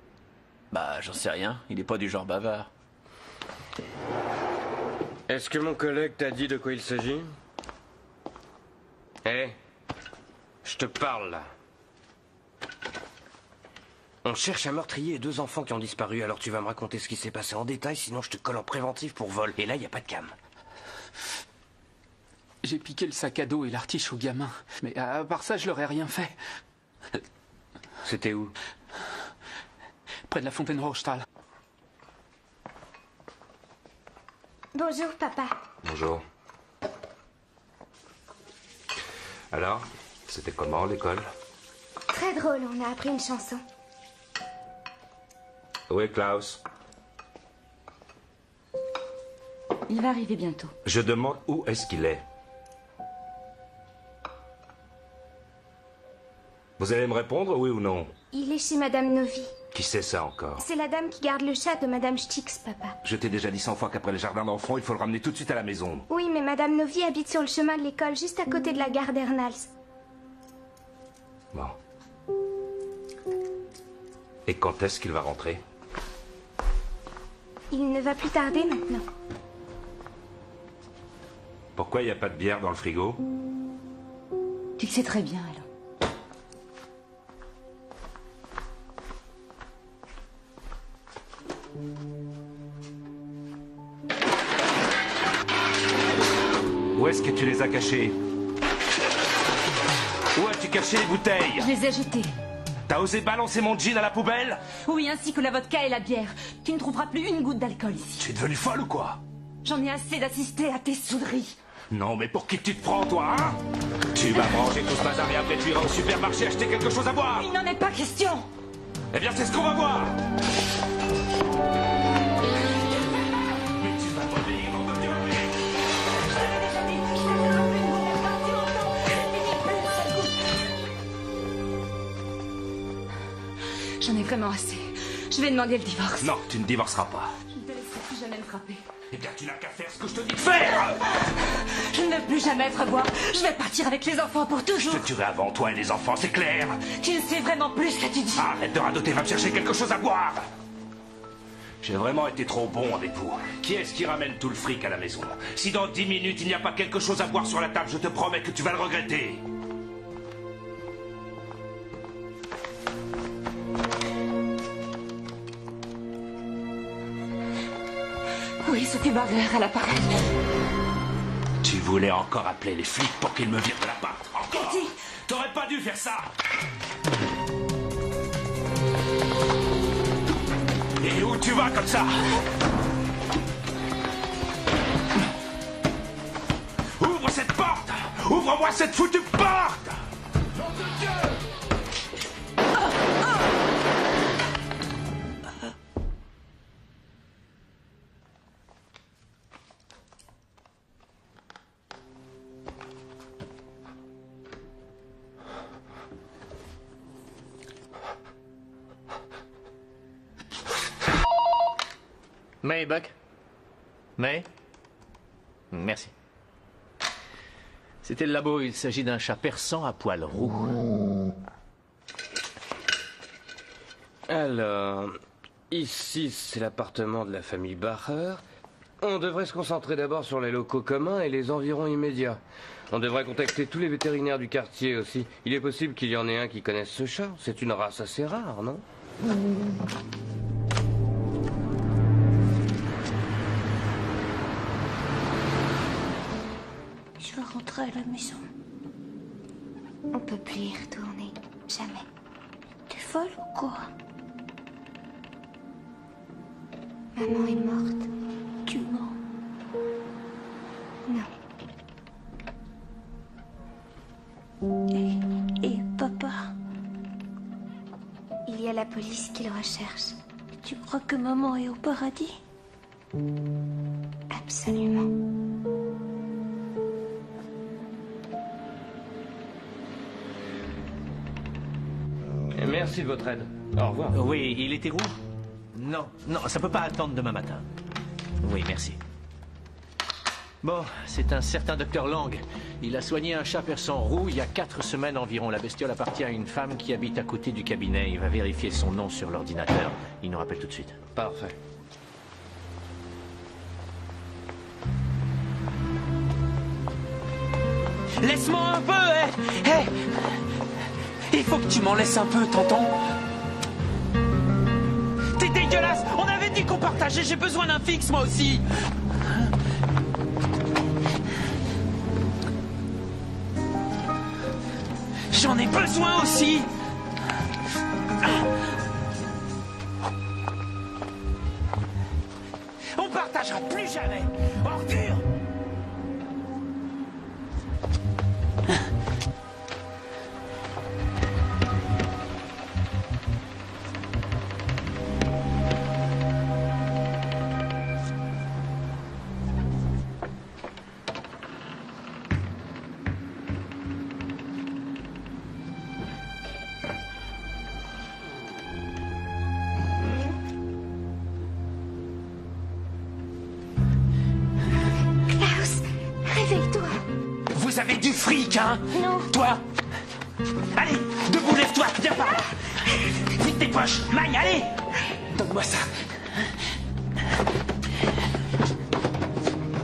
Speaker 8: Bah, j'en sais rien. Il est pas du genre bavard.
Speaker 7: Est-ce que mon collègue t'a dit de quoi il s'agit? Hé, je te parle là. On cherche un meurtrier et 2 enfants qui ont disparu, alors tu vas me raconter ce qui s'est passé en détail, sinon je te colle en préventif pour vol. Et là, il n'y a pas de cam.
Speaker 16: J'ai piqué le sac à dos et l'artiche au gamin. Mais à part ça, je leur ai rien fait.
Speaker 7: C'était où?
Speaker 16: Près de la fontaine Rochtal.
Speaker 9: Bonjour, papa.
Speaker 3: Bonjour. Alors, c'était comment l'école?
Speaker 9: Très drôle, on a appris une chanson.
Speaker 3: Où est Klaus?
Speaker 4: Il va arriver bientôt.
Speaker 3: Je demande où est-ce qu'il est. Vous allez me répondre, oui ou non?
Speaker 9: Il est chez Madame Novi.
Speaker 3: Qui sait ça encore?
Speaker 9: C'est la dame qui garde le chat de Madame Stix, papa.
Speaker 3: Je t'ai déjà dit 100 fois qu'après le jardin d'enfants, il faut le ramener tout de suite à la maison.
Speaker 9: Oui, mais Madame Novi habite sur le chemin de l'école, juste à côté de la gare d'Ernals.
Speaker 3: Bon. Et quand est-ce qu'il va rentrer?
Speaker 9: Il ne va plus tarder maintenant.
Speaker 3: Pourquoi il n'y a pas de bière dans le frigo?
Speaker 4: Tu le sais très bien, alors.
Speaker 3: Où est-ce que tu les as cachés? Où as-tu caché les bouteilles?
Speaker 4: Je les ai jetées.
Speaker 3: T'as osé balancer mon jean à la poubelle?
Speaker 4: Oui, ainsi que la vodka et la bière. Tu ne trouveras plus une goutte d'alcool ici.
Speaker 3: Tu es devenue folle ou quoi?
Speaker 4: J'en ai assez d'assister à tes souderies.
Speaker 3: Non, mais pour qui tu te prends, toi, hein? Tu vas manger tout ce bazar et après tu iras au supermarché acheter quelque chose à boire.
Speaker 4: Il n'en est pas question.
Speaker 3: Eh bien, c'est ce qu'on va voir. Mais tu vas pas payer mon petit bébé.
Speaker 4: J'en ai vraiment assez. Je vais demander le divorce.
Speaker 3: Non, tu ne divorceras pas.
Speaker 4: Je ne te laisserai plus jamais me frapper.
Speaker 3: Eh bien, tu n'as qu'à faire ce que je te dis de faire.
Speaker 4: Je ne veux plus jamais te revoir. Je vais partir avec les enfants pour toujours.
Speaker 3: Je te tuerai avant toi et les enfants, c'est clair.
Speaker 4: Tu ne sais vraiment plus ce que tu dis.
Speaker 3: Arrête de radoter, va me chercher quelque chose à boire. J'ai vraiment été trop bon avec vous. Qui est-ce qui ramène tout le fric à la maison? Si dans 10 minutes il n'y a pas quelque chose à boire sur la table, je te promets que tu vas le regretter.
Speaker 4: Oui, Sophie Barger à l'appareil.
Speaker 3: Tu voulais encore appeler les flics pour qu'ils me virent de l'appart. Encore. T'aurais pas dû faire ça. Et où tu vas comme ça? Ouvre cette porte! Ouvre-moi cette foutue porte! Nom de Dieu!
Speaker 6: May, Buck? May? Merci. C'était le labo, il s'agit d'un chat persan à poils roux.
Speaker 7: Alors, ici c'est l'appartement de la famille Bacher. On devrait se concentrer d'abord sur les locaux communs et les environs immédiats. On devrait contacter tous les vétérinaires du quartier aussi. Il est possible qu'il y en ait un qui connaisse ce chat. C'est une race assez rare, non?
Speaker 9: Je veux rentrer à la maison. On peut plus y retourner. Jamais. T'es folle ou quoi? Maman est morte. Tu mens? Non. Et papa? Il y a la police qui le recherche. Tu crois que maman est au paradis? Absolument.
Speaker 7: Merci de votre aide. Au revoir.
Speaker 12: Oui, il était roux? Non, non, ça peut pas attendre demain matin. Oui, merci. Bon, c'est un certain docteur Lang. Il a soigné un chat persan roux il y a 4 semaines environ. La bestiole appartient à une femme qui habite à côté du cabinet. Il va vérifier son nom sur l'ordinateur. Il nous rappelle tout de suite.
Speaker 7: Parfait.
Speaker 15: Laisse-moi un peu, hé! Il faut que tu m'en laisses un peu, tonton. T'es dégueulasse! On avait dit qu'on partageait, j'ai besoin d'un fixe, moi aussi! J'en ai besoin aussi! On partagera plus jamais! Ordure! Vous avez du fric, hein?
Speaker 9: Non.
Speaker 15: Toi? Allez, debout, lève-toi, viens par là. Vite tes poches, Magne, allez! Donne-moi ça.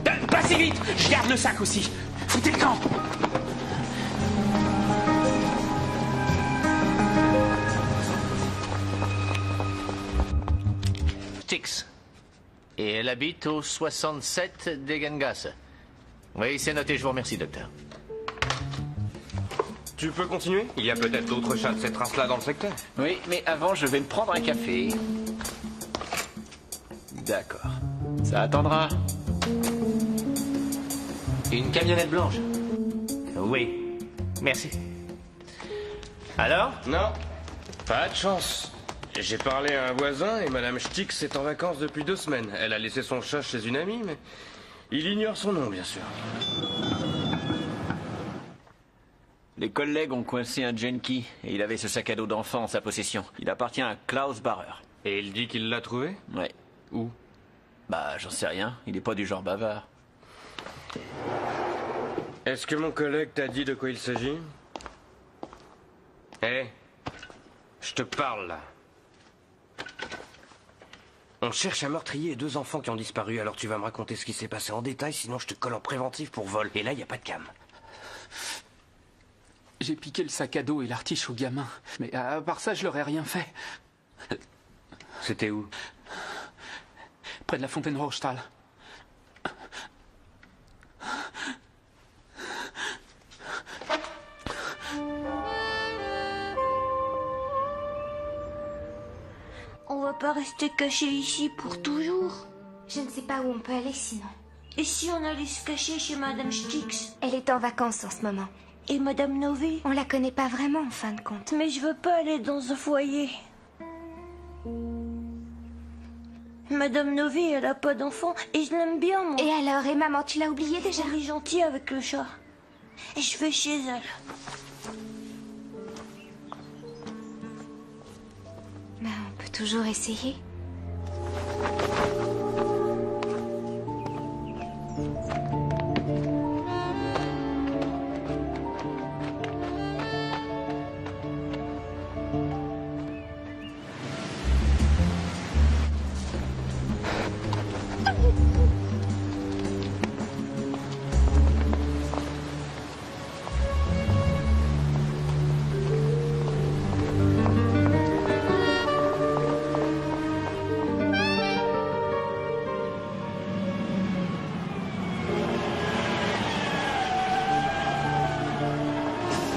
Speaker 15: Pas si vite, je garde le sac aussi. Foutez le camp.
Speaker 6: Stix. Et elle habite au 67 Degengasse. Oui, c'est noté, je vous remercie, docteur.
Speaker 7: Tu peux continuer? Il y a peut-être d'autres chats de cette race-là dans le secteur.
Speaker 12: Oui, mais avant, je vais me prendre un café. D'accord. Ça attendra. Une camionnette blanche? Oui. Merci. Alors?
Speaker 7: Non. Pas de chance. J'ai parlé à un voisin et Madame Stix est en vacances depuis 2 semaines. Elle a laissé son chat chez une amie, mais il ignore son nom, bien sûr.
Speaker 8: Les collègues ont coincé un junkie et il avait ce sac à dos d'enfant en sa possession. Il appartient à Klaus Bacher.
Speaker 7: Et il dit qu'il l'a trouvé?
Speaker 8: Ouais.
Speaker 7: Où?
Speaker 8: Bah, j'en sais rien. Il est pas du genre bavard.
Speaker 7: Est-ce que mon collègue t'a dit de quoi il s'agit? Hé, je te parle là. On cherche un meurtrier et 2 enfants qui ont disparu, alors tu vas me raconter ce qui s'est passé en détail, sinon je te colle en préventif pour vol. Et là, il n'y a pas de cam.
Speaker 16: J'ai piqué le sac à dos et l'artiche au gamin. Mais à part ça, je leur ai rien fait.
Speaker 7: C'était où?
Speaker 16: Près de la fontaine Rochtal.
Speaker 17: rester caché ici pour toujours?
Speaker 9: Je ne sais pas où on peut aller sinon.
Speaker 17: Et si on allait se cacher chez Madame Stix?
Speaker 9: Elle est en vacances en ce moment.
Speaker 17: Et Madame Novi?
Speaker 9: On la connaît pas vraiment en fin de compte.
Speaker 17: Mais je veux pas aller dans un foyer. Madame Novi, elle a pas d'enfant et je l'aime bien, moi.
Speaker 9: Et alors, et maman, tu l'as oublié déjà?
Speaker 17: Elle est gentille avec le chat. Et je vais chez elle.
Speaker 9: Ben, on peut toujours essayer.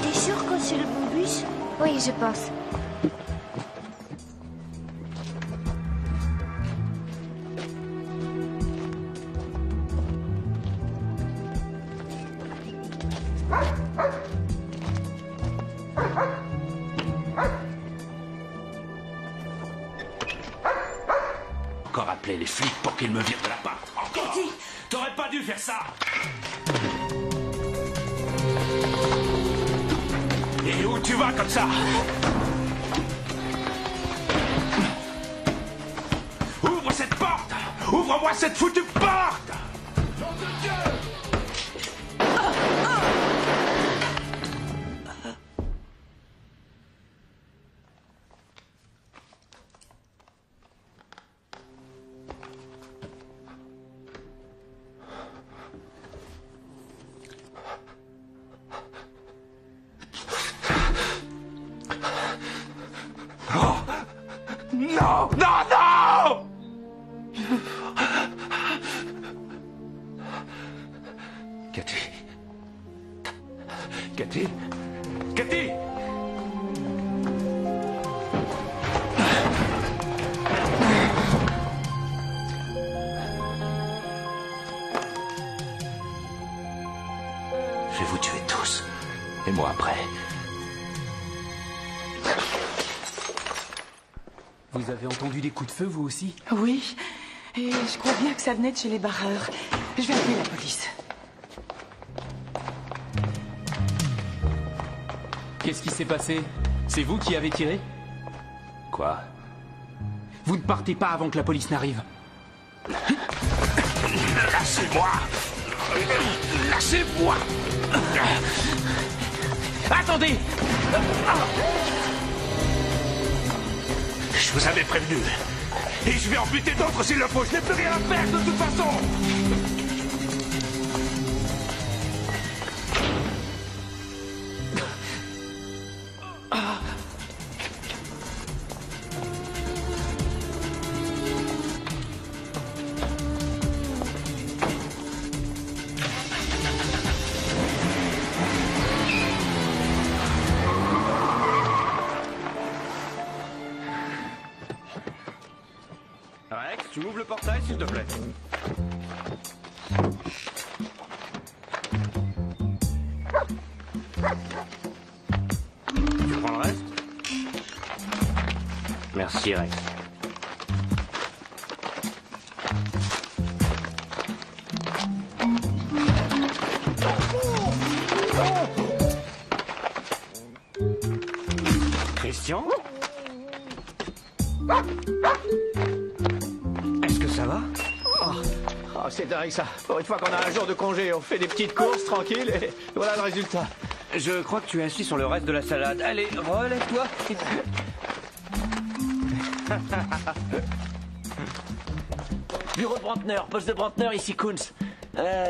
Speaker 17: T'es sûr que c'est le bon bus?
Speaker 9: Oui, je pense.
Speaker 3: Encore appeler les flics pour qu'ils me virent de l'appart. Encore. T'aurais pas dû faire ça. Et où tu vas comme ça? Ouvre cette porte! Ouvre-moi cette foutue porte! Nom de Dieu! Non, non, non! Cathy. Cathy. Cathy! Je vais vous tuer tous. Et moi après.
Speaker 16: Vous avez entendu des coups de feu, vous aussi?
Speaker 4: Oui, et je crois bien que ça venait de chez les barreurs. Je vais appeler la police.
Speaker 16: Qu'est-ce qui s'est passé? C'est vous qui avez tiré?
Speaker 3: Quoi?
Speaker 16: Vous ne partez pas avant que la police n'arrive.
Speaker 3: Lâchez-moi! Lâchez-moi!
Speaker 16: Attendez!
Speaker 3: Je vous avais prévenu. Et je vais en buter d'autres s'il le faut. Je n'ai plus rien à faire de toute façon.
Speaker 11: Rex, tu m'ouvres le portail, s'il te plaît. Tu prends le reste? Merci, Rex. Christian? Est-ce que ça va?
Speaker 12: Oh, c'est dingue ça. Pour une fois qu'on a un jour de congé, on fait des petites courses tranquilles et voilà le résultat.
Speaker 11: Je crois que tu es assis sur le reste de la salade. Allez, relève-toi.
Speaker 8: Bureau de Brantner, poste de Brantner, ici Kunz.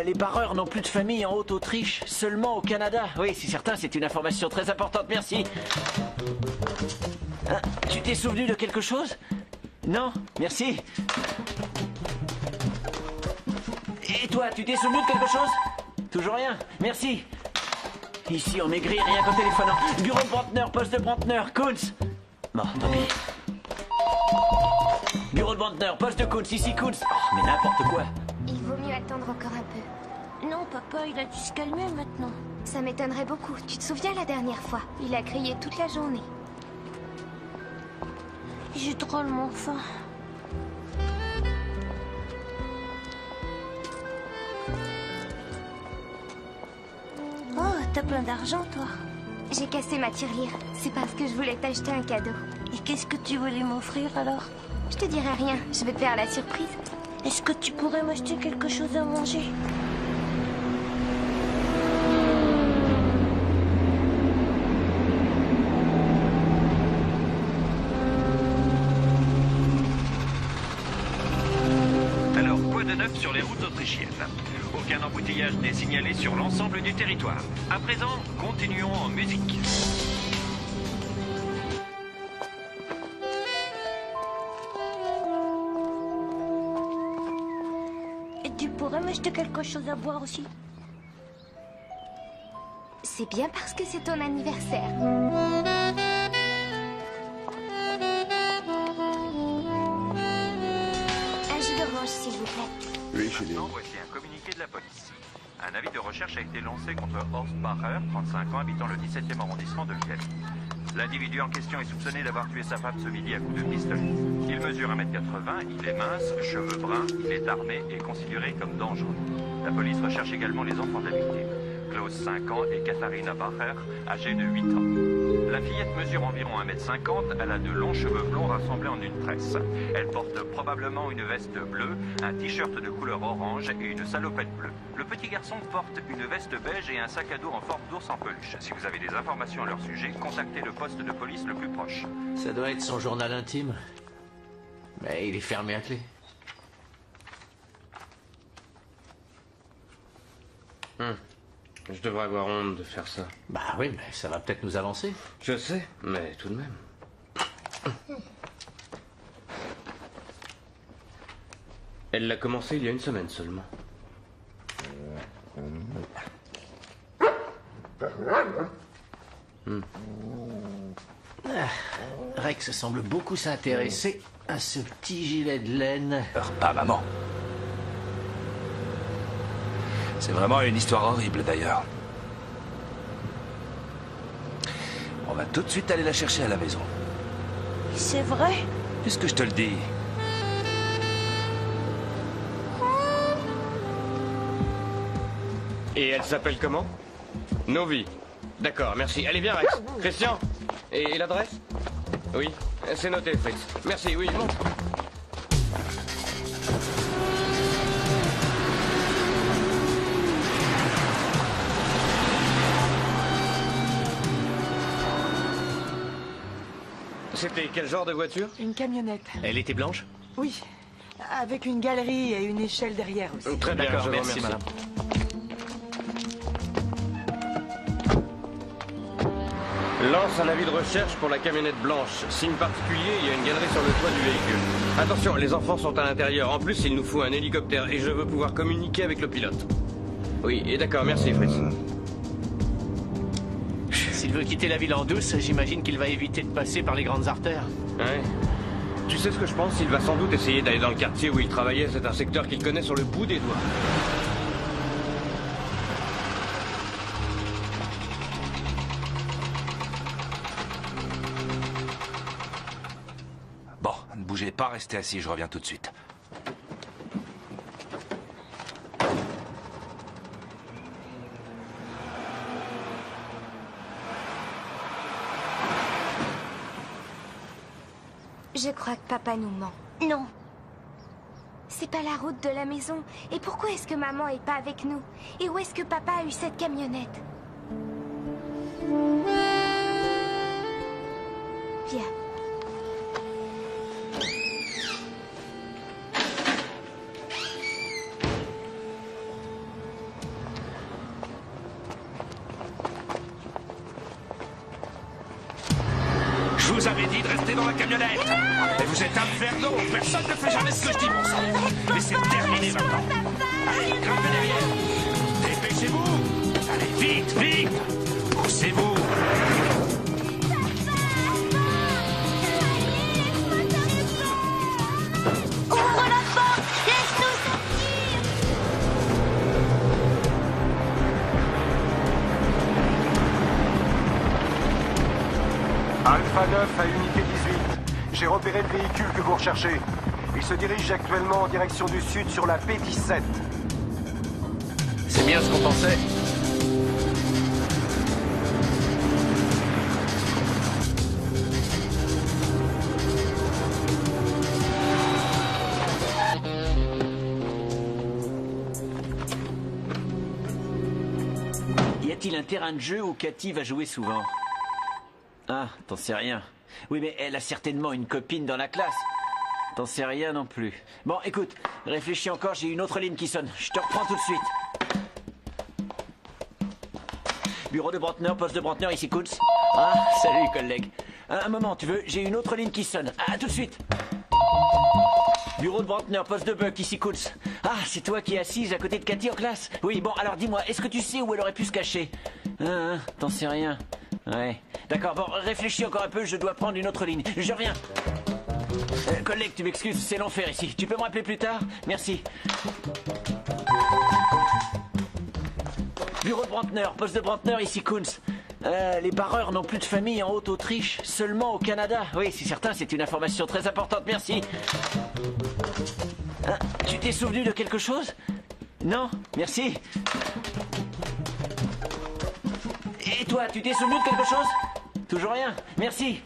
Speaker 8: Les barreurs n'ont plus de famille en Haute-Autriche, seulement au Canada. Oui, c'est certain, c'est une information très importante, merci. Hein, tu t'es souvenu de quelque chose? Non, merci. Et toi, tu t'es souvenu de quelque chose? Toujours rien, merci. Ici, on maigrit rien qu'en téléphonant. Bureau de Brantner, poste de Brantner, Kunz. Bon, tant pis. Bureau de Brantner, poste de Kunz, ici Kunz. Oh, mais n'importe quoi.
Speaker 9: Il vaut mieux attendre encore un peu.
Speaker 17: Non, papa, il a dû se calmer maintenant.
Speaker 9: Ça m'étonnerait beaucoup. Tu te souviens la dernière fois? Il a crié toute la journée.
Speaker 17: J'ai drôlement faim. Oh, t'as plein d'argent, toi.
Speaker 9: J'ai cassé ma tirelire. C'est parce que je voulais t'acheter un cadeau.
Speaker 17: Et qu'est-ce que tu voulais m'offrir alors?
Speaker 9: Je te dirai rien. Je vais te faire la surprise.
Speaker 17: Est-ce que tu pourrais m'acheter quelque chose à manger?
Speaker 13: Alors, quoi de neuf sur les routes autrichiennes? Aucun embouteillage n'est signalé sur l'ensemble du territoire. À présent, continuons en musique.
Speaker 17: Et tu pourrais m'acheter quelque chose à boire aussi?
Speaker 9: C'est bien parce que c'est ton anniversaire. Un jus d'orange, s'il vous plaît.
Speaker 2: Oui, chérie.
Speaker 13: Voici un communiqué de la police. Un avis de recherche a été lancé contre Horst Bacher, 35 ans, habitant le 17e arrondissement de Vienne. L'individu en question est soupçonné d'avoir tué sa femme ce midi à coups de pistolet. Il mesure 1m80, il est mince, cheveux bruns, il est armé et considéré comme dangereux. La police recherche également les enfants de la victime. Klaus, 5 ans, et Katharina Bacher, âgée de 8 ans. La fillette mesure environ 1m50, elle a de longs cheveux blonds rassemblés en une tresse. Elle porte probablement une veste bleue, un t-shirt de couleur orange et une salopette bleue. Le petit garçon porte une veste beige et un sac à dos en forme d'ours en peluche. Si vous avez des informations à leur sujet, contactez le poste de police le plus proche.
Speaker 12: Ça doit être son journal intime. Mais il est fermé à clé.
Speaker 7: Je devrais avoir honte de faire ça.
Speaker 12: Bah oui, mais ça va peut-être nous avancer.
Speaker 7: Je sais, mais tout de même. Elle l'a commencé il y a une semaine seulement.
Speaker 12: Rex semble beaucoup s'intéresser à ce petit gilet de laine.
Speaker 3: Pas maman. C'est vraiment une histoire horrible d'ailleurs. On va tout de suite aller la chercher à la maison.
Speaker 17: C'est vrai?
Speaker 3: Puisque je te le dis.
Speaker 7: Et elle s'appelle comment? Novi. D'accord, merci. Allez, viens, Rex. Christian. Et l'adresse? Oui, c'est noté, Fritz. Merci, oui, bon. C'était quel genre de voiture?
Speaker 4: Une camionnette.
Speaker 12: Elle était blanche?
Speaker 4: Oui. Avec une galerie et une échelle derrière aussi.
Speaker 7: Très bien, je vous
Speaker 12: merci,
Speaker 7: remercie.
Speaker 12: madame.
Speaker 7: Lance un avis de recherche pour la camionnette blanche. Signe particulier, il y a une galerie sur le toit du véhicule. Attention, les enfants sont à l'intérieur. En plus, il nous faut un hélicoptère et je veux pouvoir communiquer avec le pilote. Oui, et d'accord, merci Fritz.
Speaker 12: S'il veut quitter la ville en douce, j'imagine qu'il va éviter de passer par les grandes artères.
Speaker 7: Ouais. Tu sais ce que je pense? Il va sans doute essayer d'aller dans le quartier où il travaillait. C'est un secteur qu'il connaît sur le bout des doigts.
Speaker 3: Bon, ne bougez pas, restez assis, je reviens tout de suite.
Speaker 9: Je crois que papa nous ment.
Speaker 17: Non.
Speaker 9: C'est pas la route de la maison. Et pourquoi est-ce que maman est pas avec nous? Et où est-ce que papa a eu cette camionnette? Viens.
Speaker 3: Je vous avais dit de rester dans la camionnette. Et vous êtes infernaux. Personne ne fait jamais ce que je dis, bon sang. Mais c'est terminé maintenant. Allez, gravez derrière. Dépêchez-vous. Allez, vite, vite. Poussez-vous.
Speaker 2: Alpha 9 à Unité 18. J'ai repéré le véhicule que vous recherchez. Il se dirige actuellement en direction du sud sur la P17.
Speaker 6: C'est bien ce qu'on pensait.
Speaker 8: Y a-t-il un terrain de jeu où Cathy va jouer souvent? Ah, t'en sais rien. Oui, mais elle a certainement une copine dans la classe. T'en sais rien non plus. Bon, écoute, réfléchis encore, j'ai une autre ligne qui sonne. Je te reprends tout de suite. Bureau de Brantner, poste de Brantner, ici Kuntz. Ah, salut collègue. Un moment, tu veux? J'ai une autre ligne qui sonne. Ah, tout de suite. Bureau de Brantner, poste de Buck, ici Kuntz. Ah, c'est toi qui es assise à côté de Cathy en classe? Oui, bon, alors dis-moi, est-ce que tu sais où elle aurait pu se cacher? T'en sais rien. Ouais. D'accord, bon, réfléchis encore un peu, je dois prendre une autre ligne. Je reviens. Collègue, tu m'excuses, c'est l'enfer ici. Tu peux me rappeler plus tard? Merci. Bureau de Brantner, poste de Brantner, ici Kuntz. Les barreurs n'ont plus de famille en Haute-Autriche, seulement au Canada. Oui, c'est certain, c'est une information très importante, merci. Tu t'es souvenu de quelque chose? Non, merci. Et toi, tu t'es souvenu de quelque chose? Toujours rien, merci.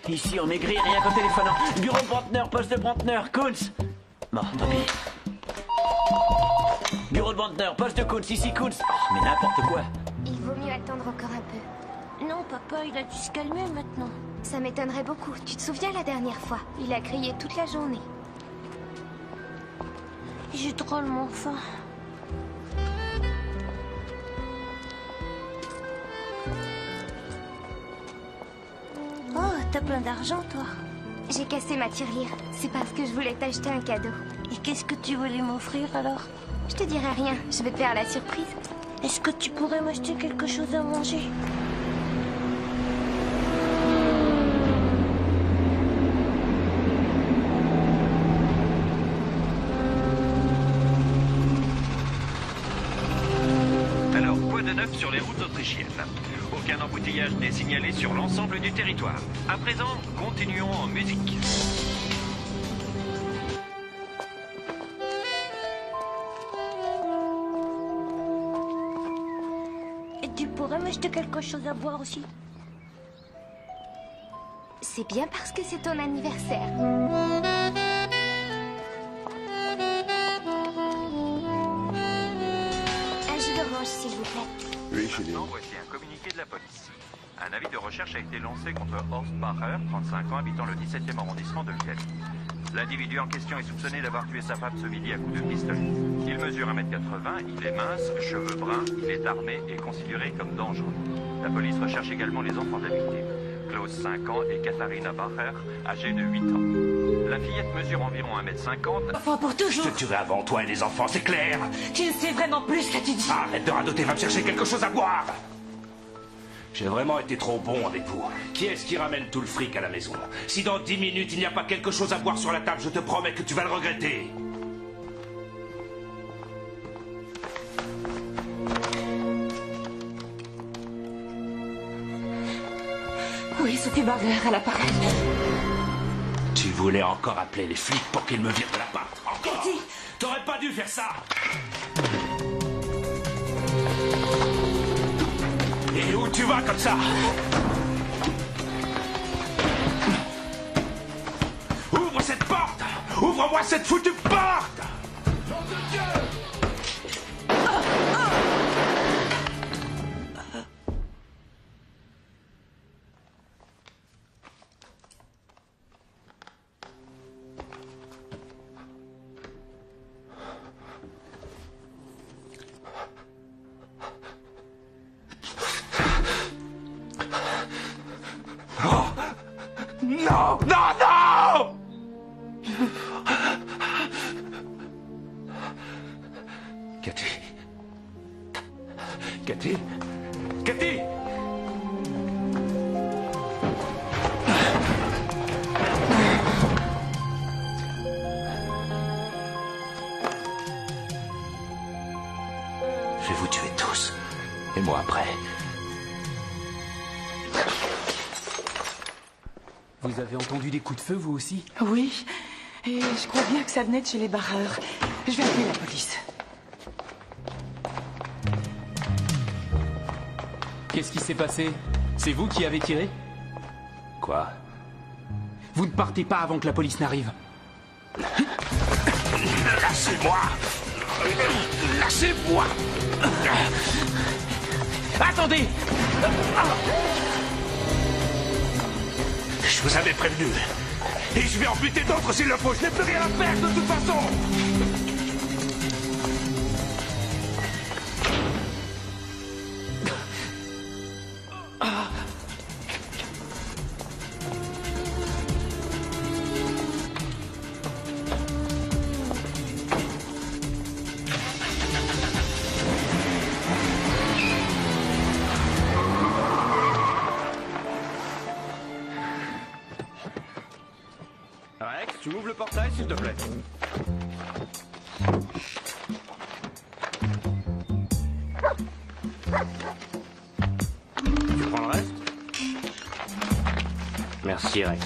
Speaker 8: Ici, on maigrit rien qu'en téléphonant. Bureau de Brantner, poste de Brantner, Kuntz. Bon, tant pis. Bureau de Brantner, poste de Kuntz, ici Kuntz. Oh, mais n'importe quoi.
Speaker 5: Il vaut mieux attendre encore un peu.
Speaker 17: Non, papa, il a dû se calmer maintenant.
Speaker 5: Ça m'étonnerait beaucoup. Tu te souviens la dernière fois? Il a crié toute la journée.
Speaker 17: J'ai drôlement faim. Oh, t'as plein d'argent, toi.
Speaker 5: J'ai cassé ma tirelire. C'est parce que je voulais t'acheter un cadeau.
Speaker 17: Et qu'est-ce que tu voulais m'offrir alors?
Speaker 5: Je te dirai rien. Je vais te faire la surprise.
Speaker 17: Est-ce que tu pourrais m'acheter quelque chose à manger?
Speaker 13: Alors, quoi de neuf sur les routes autrichiennes? Aucun embouteillage n'est signalé sur l'ensemble du territoire. À présent, continuons en musique.
Speaker 17: Et tu pourrais m'acheter quelque chose à boire aussi?
Speaker 5: C'est bien parce que c'est ton anniversaire. Un jus d'orange, s'il vous plaît.
Speaker 13: Oui, maintenant, voici un communiqué de la police. Un avis de recherche a été lancé contre Horst Bacher, 35 ans, habitant le 17e arrondissement de Vienne. L'individu en question est soupçonné d'avoir tué sa femme ce midi à coups de pistolet. Il mesure 1m80, il est mince, cheveux bruns, il est armé et considéré comme dangereux. La police recherche également les enfants de la victime. Klaus, 5 ans, et Katharina Bacher, âgée de 8 ans. La fillette mesure environ 1m50.
Speaker 3: Enfant pour toujours. Je te tuerai avant toi et les enfants, c'est clair.
Speaker 1: Tu ne sais vraiment plus ce que tu dis.
Speaker 3: Arrête de radoter, va me chercher quelque chose à boire. J'ai vraiment été trop bon avec vous. Qui est-ce qui ramène tout le fric à la maison? Si dans 10 minutes il n'y a pas quelque chose à boire sur la table, je te promets que tu vas le regretter.
Speaker 1: Oui, Sophie Barger à l'appareil.
Speaker 3: Tu voulais encore appeler les flics pour qu'ils me virent de l'appart. Encore?
Speaker 1: Cathy!
Speaker 3: T'aurais pas dû faire ça. Et où tu vas comme ça? Ouvre cette porte! Ouvre-moi cette foutue porte! Nom de Dieu! Non, non, non! Cathy. Cathy. Cathy! Je vais vous tuer tous. Et moi après.
Speaker 16: Vous avez entendu des coups de feu, vous aussi?
Speaker 4: Oui, et je crois bien que ça venait de chez les barreurs. Je vais appeler la police.
Speaker 16: Qu'est-ce qui s'est passé? C'est vous qui avez tiré?
Speaker 3: Quoi?
Speaker 16: Vous ne partez pas avant que la police n'arrive.
Speaker 3: Lâchez-moi! Lâchez-moi!
Speaker 16: Attendez!
Speaker 3: Je vous avais prévenu. Et je vais en buter d'autres s'il le faut. Je n'ai plus rien à faire de toute façon.
Speaker 11: Rex, tu m'ouvres le portail, s'il te plaît. Tu prends le reste?
Speaker 7: Merci, Rex.